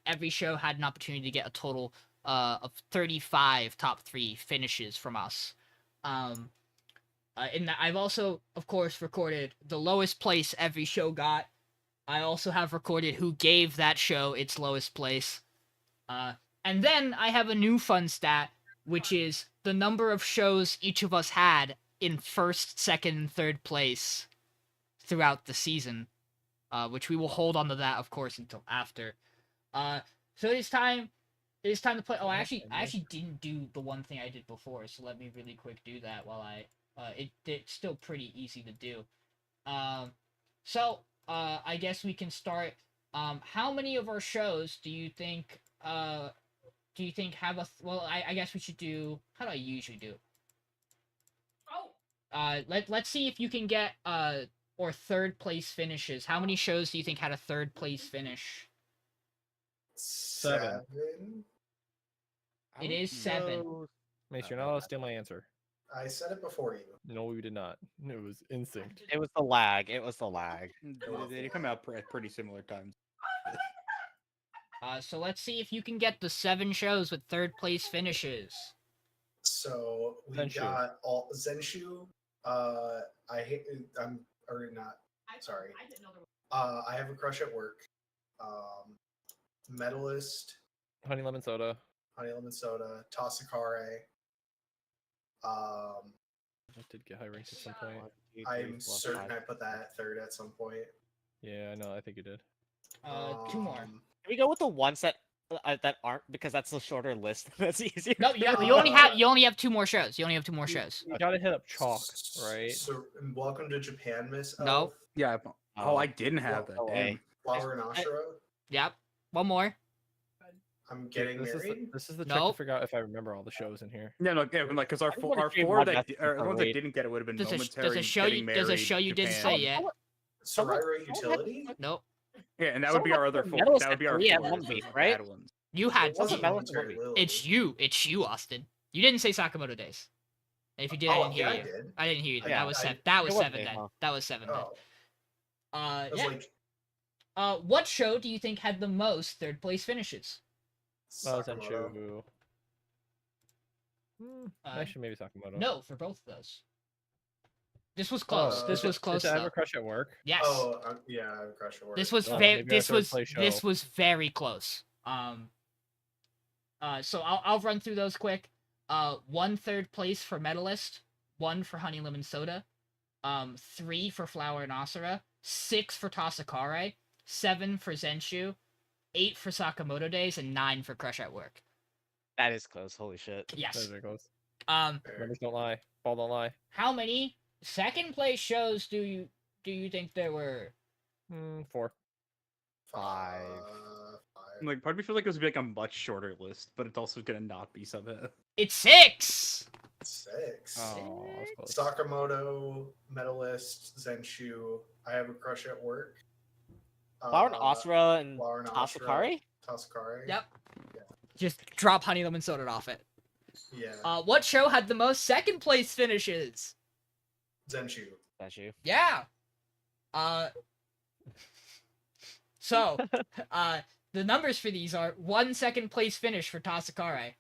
every show had an opportunity to get a total of 35 top 3 finishes from us. In that, I've also, of course, recorded the lowest place every show got. I also have recorded who gave that show its lowest place. And then I have a new fun stat, which is the number of shows each of us had in first, second, and third place throughout the season. Which we will hold on to that, of course, until after. So it is time to play. Oh, I actually didn't do the one thing I did before, so let me really quick do that while it's still pretty easy to do. So I guess we can start. How many of our shows do you think have a? Well, I guess we should do. How do I usually do? Let's see if you can get or third place finishes. How many shows do you think had a third place finish? 7. It is 7. Mace, you're not allowed to steal my answer. I said it before you. No, you did not. It was instinct. It was the lag. It was the lag. They come out at pretty similar times. So let's see if you can get the 7 shows with third place finishes. So we ZENSHU. got all ZENSHU. I'm or not. Sorry. I didn't know there was. I have a crush at work. Medalist, Honey lemon soda. Honey Lemon Soda, Tasakare. I did get high ranked at some point. I'm certain I put that at 3rd at some point. Yeah, I know. I think you did. Two more. Can we go with the ones that aren't, because that's the shorter list. That's easier. No, you only have two more shows. You only have two more shows. You gotta hit up chalk, right? So, welcome to Japan, Miss. No. Elf. Yeah. Oh, I didn't have that. no Damn. way. Flower and Ashura. Yep. One more. I'm getting this married. This is the trick Nope. to figure out if I remember all the shows in here. Yeah, no, yeah, like because our Everybody four dream one that message the ones that parade. didn't get it would have been Does momentary. a show you didn't say yet? Sororo Utility. Nope. Yeah, and that would be our other four. Medalist That would be our three at four one week, bad right? ones. You had. It wasn't Medalist Momentary movie. Lily. It's you, Austin. You didn't say Sakamoto Days. And if you did, I Oh, didn't hear yeah, I you. did. I didn't hear you. Then. Yeah, That was I- seven. That was it was seven me, then. huh? That was seven then. Oh, I was Yeah. like, What show do you think had the most third place finishes? Well, Sakamoto. ZENSHU. Uh, Actually, maybe Sakamoto. No, for both of those. This was close. Oh, this was close. Did I have Though. a crush at work? Yes. Oh, yeah, I have a crush on This was Oh, very. maybe our This third was. place This show. was very close. So I'll run through those quick. 1 third place for Medalist, 1 for Honey Lemon Soda, 3 for Flower and Asura, 6 for Tasakare, 7 for ZENSHU, 8 for Sakamoto Days, and 9 for Crush at Work. That is close. Holy shit. That Yes. was very close. Fair. Numbers don't lie. Ball don't lie. How many second place shows do you think there were? 4. Five. Like, part of me feels like it was like a much shorter list, but it's also gonna not be something. It's 6. 6. Oh, that was close. Sakamoto, Medalist, ZENSHU. I have a crush at work. Flower and Asura and Flower and Asura. Tasakari? Tasakari. Yep. Just drop Honey Lemon Soda off it. Yeah. What show had the most second place finishes? ZENSHU. That's you. Yeah. So, the numbers for these are 1 second place finish for Tasakare,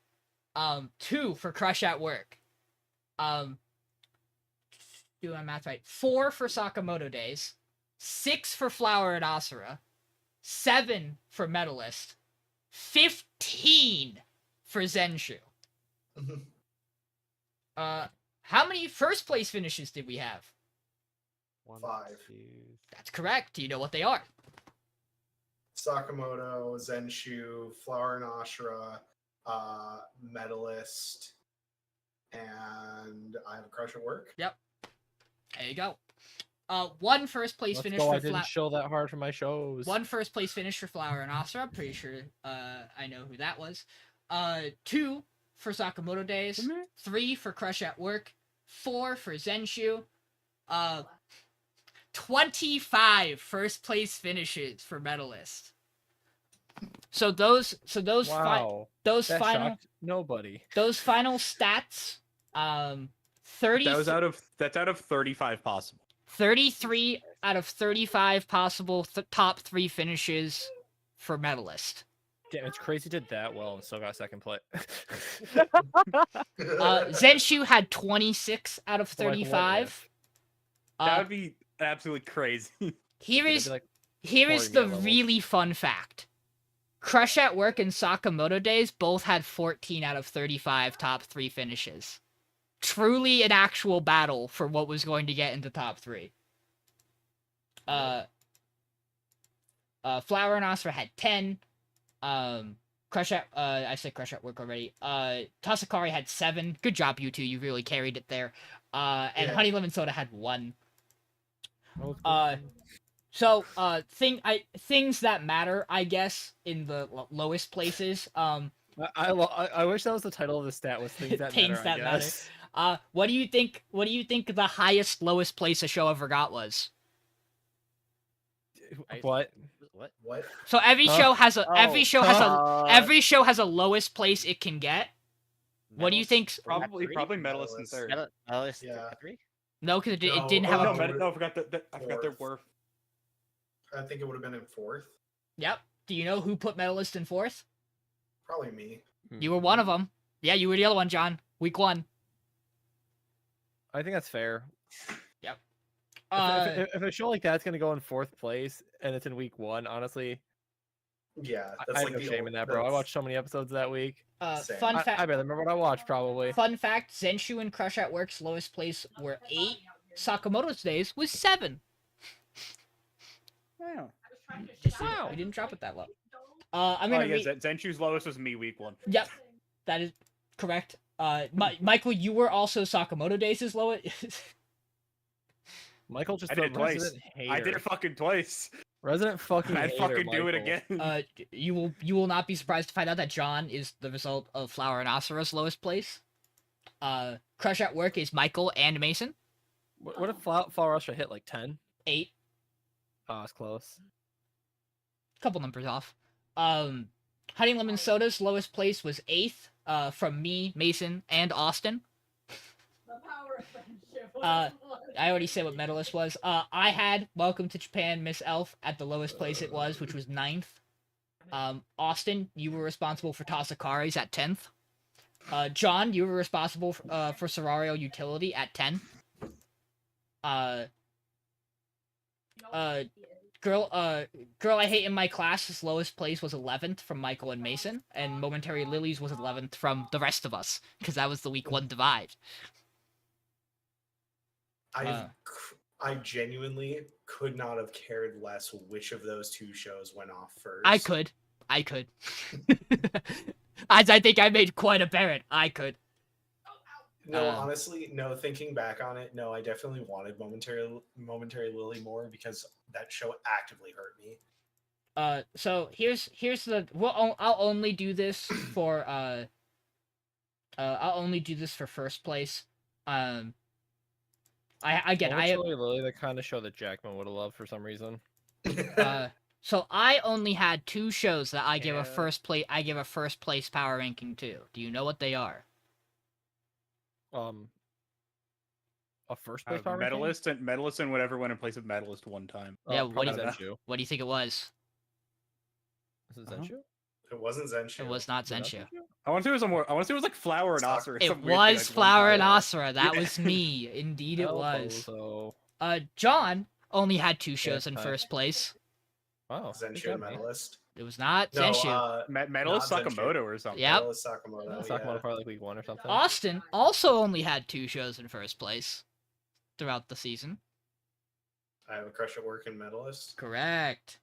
2 for Crush at Work, do my math right, 4 for Sakamoto Days, 6 for Flower and Asura, 7 for Medalist, 15 for ZENSHU. How many first place finishes did we have? 1, 5. 2, That's correct. Do you know what they are? Sakamoto, ZENSHU, Flower and Ashura, Medalist, and I have a crush at work. There you go. 1 first place Let's finish go. I for didn't show that hard for my shows. 1 first place finish for Flower and Asura. I'm pretty sure I know who that was. 2 for Sakamoto Days. 3 for Crush at Work. 4 for ZENSHU. 25 first place finishes for Medalist. So those Wow. those That final shocked nobody. those final stats 30 That's out of 35 possible. 33 out of 35 possible top 3 finishes for Medalist. Damn, it's crazy did that well and still got second place. ZENSHU had 26 out of Like what, 35. That would be absolutely crazy. Here It'd is be like here is the pouring me a level. really fun fact. Crush at Work and Sakamoto Days both had 14 out of 35 top 3 finishes. Truly an actual battle for what was going to get into top 3. Flower and Asura had 10. Crush at I said Crush at Work already. Tasakari had 7. Good job, you two. You really carried it there. And Yeah. Honey Lemon Soda had 1. oh, So, things that matter, I guess, in the lowest places. I wish that was the title of the stat was things that Things matter. that I matter. guess. What do you think? What do you think the highest, lowest place a show ever got was? What? What? What? So every Huh? show has a every show has a Uh, lowest place it can get. What do you Medalist? think? Probably Three? medalist in Medalist. third. Medalist Yeah. 3? No, because it No, didn't have oh, a. No, no. no, I forgot that. I forgot there Fourth. were. I think it would have been in 4th. Yep. Do you know who put Medalist in 4th? Probably me. You were one of them. Yeah, you were the other one, John. Week 1. I think that's fair. Uh, If a show like that's gonna go in 4th place and it's in week 1, honestly, Yeah, I that's have like no the shame old- in that, bro. I that's- watched so many episodes that week. Same. fun I fact. barely remember what I watched, probably. Fun fact: ZENSHU and Crush at Work's lowest place were 8. Sakamoto's Days was 7. Wow. Wow. We didn't drop it that low. I'm gonna read. Zenshu's lowest was me week 1. Yep, that is correct. Michael, you were also Sakamoto Days' lowest. Michael just I did it twice. resident hater. I did it fucking twice. Resident fucking I'd hater, fucking do it Michael. again. You will not be surprised to find out that John is the result of Flower and Asura's lowest place. Crush at Work is Michael and Mason. What if Flower Russia hit like 10? 8. Oh, it's close. Couple numbers off. Honey Lemon Soda's lowest place was 8th. From me, Mason, and Austin. The power of friendship. I already said what Medalist was. I had Welcome to Japan, Miss Elf at the lowest place it was, which was 9th. Austin, you were responsible for Tasakari's at 10th. John, you were responsible for Serario Utility at 10. Girl I Hate in My Class's lowest place was 11th from Michael and Mason, and Momentary Lilies was 11th from the rest of us, because that was the week 1 divide. I genuinely could not have cared less which of those 2 shows went off first. I could. As I think I made quite apparent, I could. No, honestly, no. Thinking back on it, no, I definitely wanted Momentary Lily more because that show actively hurt me. So here's the. I'll only do this for I'll only do this for first place. I Lily, the kind of show that Jackman would have loved for some reason. So I only had 2 shows that I give a first place. I give a first place power ranking to. Do you know what they are? A first place power Medalist and whatever went in place of Medalist one time. Yeah, what do ZENSHU. What do you think it was? Is it ZENSHU? It wasn't ZENSHU. It was not ZENSHU. I want to say it was more. I want to say it was like Flower and Asura. It was Flower and Asura. That was me. Indeed, it was. So... John only had 2 shows in first place. Wow. ZENSHU and Medalist. It was not No, ZENSHU. Medalist not ZENSHU. Sakamoto or something. Yep. Medalist Sakamoto. Sakamoto probably like week 1 or something. Austin also only had 2 shows in first place throughout the season. I have a Crush at Work and Medalist. Correct.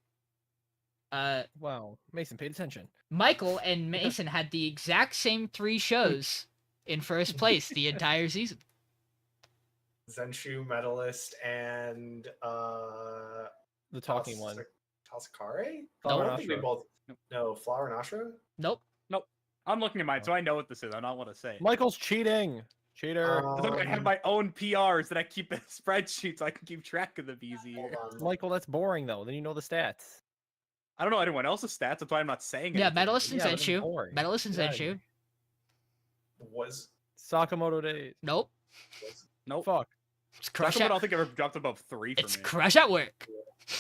Wow. Mason paid attention. Michael and Mason had the exact same 3 shows in first place the entire season. ZENSHU, Medalist, and The talking one. Tasakari? Flower I and don't think they Asura. both. No, Flower and Asura? Nope. I'm looking at mine, so I know what this is. I'm not want to say. Michael's cheating. Cheater. Look, I have my own PRs that I keep in a spreadsheet so I can keep track of the BZ here. Hold on. Michael, that's boring though. Then you know the stats. I don't know anyone else's stats. That's why I'm not saying Yeah, anything. Medalist and Yeah, but it's ZENSHU. boring. Medalist and Get outta ZENSHU. here. Was Sakamoto Days. Nope. Nope. Fuck. It's Crush Sakamoto, I at don't think ever dropped above 3 for It's me. Crush at Work.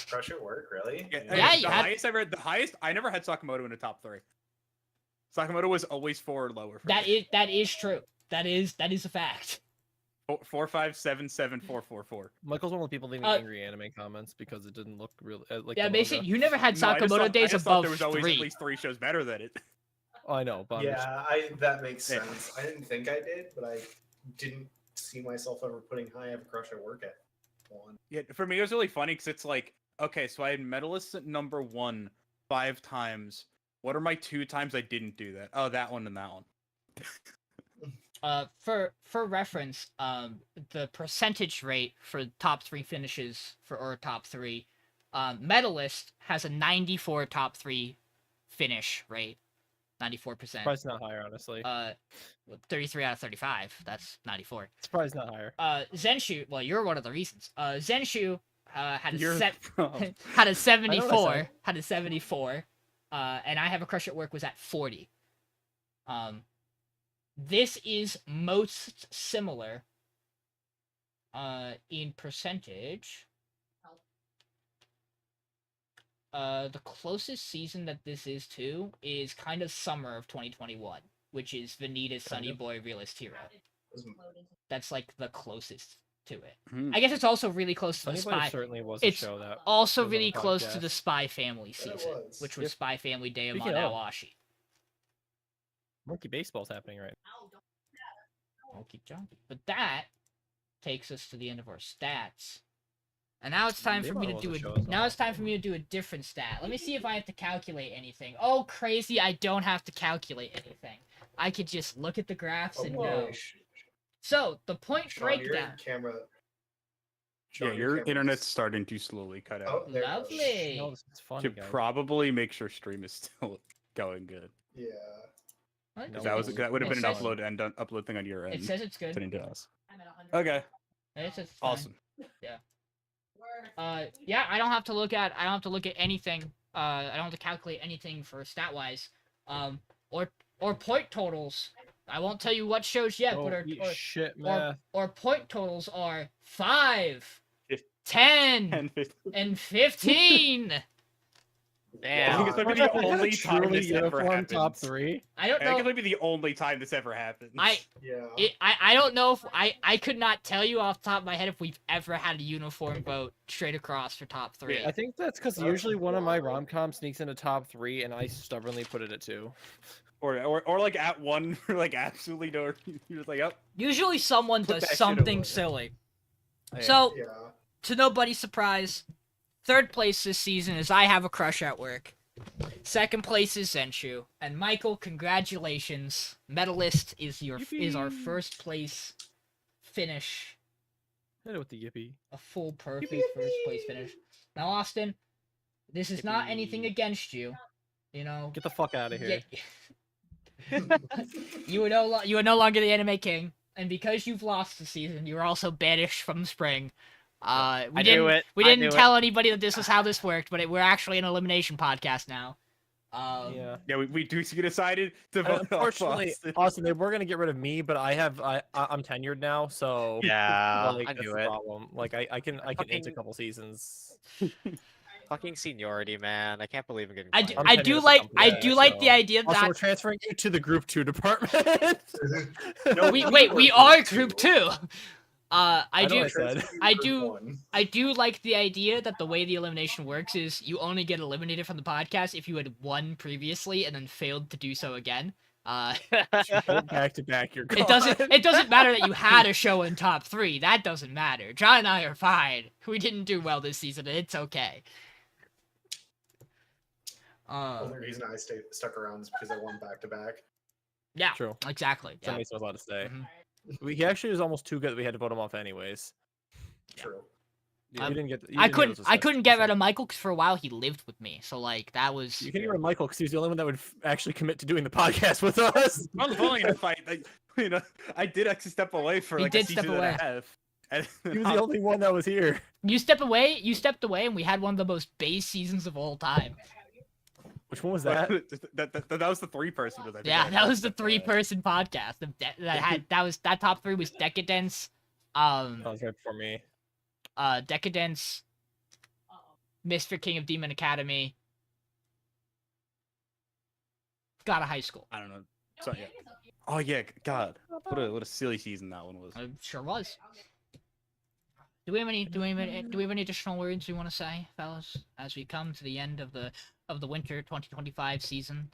Crush at Work, really? Yeah, you the had- highest ever. The highest. I never had Sakamoto in the top 3. Sakamoto was always 4 or lower. For me. That is true. That is a fact. 4, 5, 7, 7, 4, 4, 4. Michael's one of the people leaving angry anime comments because it didn't look real. Like Yeah, the Mason, manga. you never had No, I just Sakamoto thought- Days I just thought above there was always 3. at least 3 shows better than it. Oh, I know, but I'm just- Yeah, that makes Yeah. sense. I didn't think I did, but I didn't see myself ever putting high of a Crush at Work at 1. Yeah, for me it was really funny because it's like, okay, so I had Medalist at number 1 5 times. What are my 2 times I didn't do that? Oh, that one and that one. For reference, the percentage rate for top 3 finishes or top 3, Medalist has a 94 top 3 finish rate, 94%. Probably not higher, honestly. 33 out of 35. That's 94. It's probably not higher. ZENSHU. Well, you're one of the reasons. ZENSHU had a You're set the problem. had a I 74. Had a 74. And I Have a Crush at Work was at 40. This is most similar in percentage. The closest season that this is to is kind of summer of 2021, which is Vanitas Sunny Boy Realist Hero. That's like the closest to it. Mhm. I guess it's also really close to the Sunny Boy Spy. certainly was It's a show that. Also was on really the close to podcast. the Spy Family Yeah, it season, was. which was Yep. Spy Family Day of Speaking of- Manawashi. Monkey Baseball's happening right I'll keep jumping. But that takes us to the end of our stats. And now it's time for me to Neymar do wasn't a showing now off. it's time for me to do a different stat. Let me see if I have to calculate anything. Oh, crazy! I don't have to calculate anything. I could just look at the graphs and know. So the point Sean, your breakdown. camera. Yeah, Sean, your camera's- internet's starting to slowly cut out. Oh, there it goes. Lovely. No, this is funny, Should guys. probably make sure stream is still going good. Yeah. What? No, That would have It been an says- upload thing on your end. It says it's good. Sending to us. I'm at 100. Okay, It says it's fine. awesome. Yeah, I don't have to look at anything. I don't have to calculate anything for stat wise. Or point totals. I won't tell you what shows yet, Oh, but eat shit, man. or point totals are 5, Fif- 10, 10, 15. and 15. I Damn. think it's gonna be the only time Truly this ever uniform happens. top 3. I don't I think it's know. gonna be the only time this ever happens. Yeah. I don't know if I could not tell you off the top of my head if we've ever had a uniform vote straight across for top 3. Yeah. I think that's because That's usually one of my wild. rom-coms sneaks into top 3, and I stubbornly put it at 2. Or like at one, for like absolutely no. You're just like, oh, Usually someone Put does that shit something away. silly. yeah. So, Yeah. to nobody's surprise, third place this season is I Have a Crush at Work. Second place is ZENSHU. And Michael, congratulations. Medalist is our Yippee. first place finish. Hit it with the yippee. A full perfect first place finish. Now, Austin, this is not anything Yippee. against you. You know, Get the fuck out of here. you are no longer the anime king, and because you've lost the season, you are also banished from spring. We I didn't knew it. we I didn't knew tell anybody that this was how this worked, but we're actually an elimination podcast now. Yeah. Yeah, we decided to vote off Unfortunately, Austin. Austin, they were gonna get rid of me, but I'm tenured now, so Yeah, like, I that's knew the it. problem. Like I can int a Fucking- couple seasons. Fucking seniority, man. I can't believe I'm getting. I do, fired. I'm I do tenured as a like company, I do like the so- idea Also, that we're transferring you to the Group 2 department. No, we we wait were we group are two. group 2. I I know do I said. I Group do- one. I do like the idea that the way the elimination works is you only get eliminated from the podcast if you had won previously and then failed to do so again. Back to back, you're gone. It doesn't matter that you had a show in top 3. That doesn't matter. John and I are fine. We didn't do well this season. It's okay. Only reason I stuck around is because I won back to back. Yeah, True. exactly. That Yeah. makes sense a lot to say. Mhm. He actually was almost too good that we had to vote him off anyways. True. You didn't get. You I didn't couldn't get I those couldn't get rid assessments. of Michael because for a while he lived with me. So like that was You can get rid of Michael because he's the only one that would actually commit to doing the podcast with us. I was willing to fight. I did actually step away for He like did a step season away. and a half. And He was the only one that was here. you stepped away, and we had one of the most base seasons of all time. Which one was that? that was the 3-person. Was I think Yeah, I that was the stepped away. 3-person podcast. That top 3 was Decadence, That was right before me. Decadence, Misfit King of Demon Academy, God of High School. I don't know. So yeah. Oh yeah, God, what a silly season that one was. It sure was. Do we have any additional words we want to say, fellas, as we come to the end of the winter 2025 season?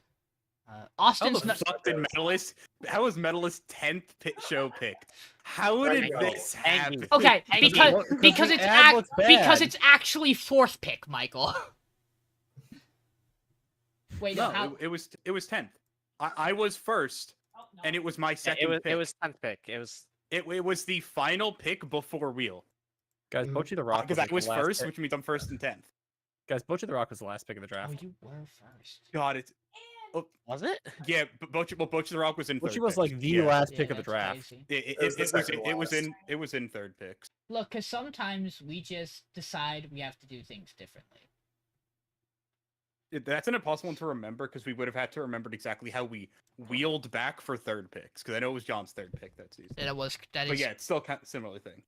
How Austin's the not. fuck did Medalist? How was Medalist 10th show picked? How I did know. this happen? Okay, Hey, because the ad looks bad. it's actually 4th pick, Michael. Wait, no, No, how? it was 10th. I was first, and it was my second It pick. was 10th pick. It was the final pick before wheel. Guys, Mhm. Bochi the Rock. Because like I was the last first, pick. which means I'm first and 10th. Guys, Bochi the Rock was the last pick of the Oh, draft. you were first. God, it's Was it? yeah. Bochi the Rock was in. Bochi third was pick. like the Yeah. last Yeah, pick of the that's draft. crazy. It was the was second it was in third picks. Look, because sometimes we just decide we have to do things differently. That's an impossible one to remember because we would have had to remember exactly how we wheeled back for third picks because I know it was John's third pick that season. That But is. yeah, it's still kind of similar thing.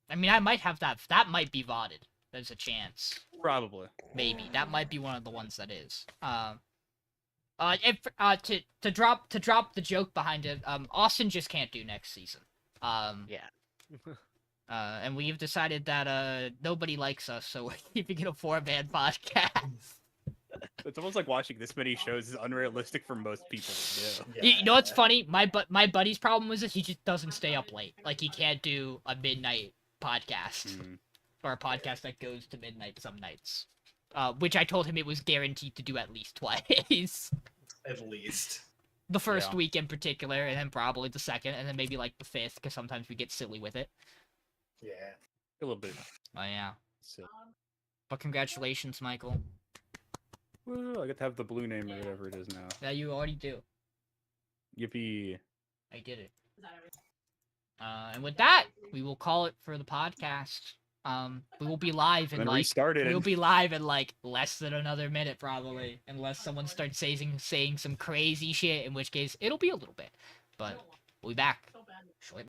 I mean, I might have that. That might be voted. There's a chance. Probably. Maybe that might be one of the ones that is. If to drop the joke behind it, Austin just can't do next season. Yeah. And we've decided that nobody likes us, so we're keeping it a 4-man podcast. It's almost like watching this many shows is unrealistic for most people to do. You know what's funny? My buddy's problem is that he just doesn't stay up late. Like he can't do a midnight podcast. Mm. or a podcast that goes to midnight some nights. Which I told him it was guaranteed to do at least twice. At least. The first Yeah. week in particular, and then probably the second, and then maybe like the fifth, because sometimes we get silly with it. Yeah. A little bit. Oh yeah. So, But congratulations, Michael. woo, I get to have the blue name or whatever it is now. Yeah, you already do. Yippee. I did it. Is that everything? And with that, we will call it for the podcast. We will be live in Then like restarted. we'll be live in like less than another minute probably, unless someone starts saying some crazy shit, in which case it'll be a little bit. But we'll be back. So bad. shortly.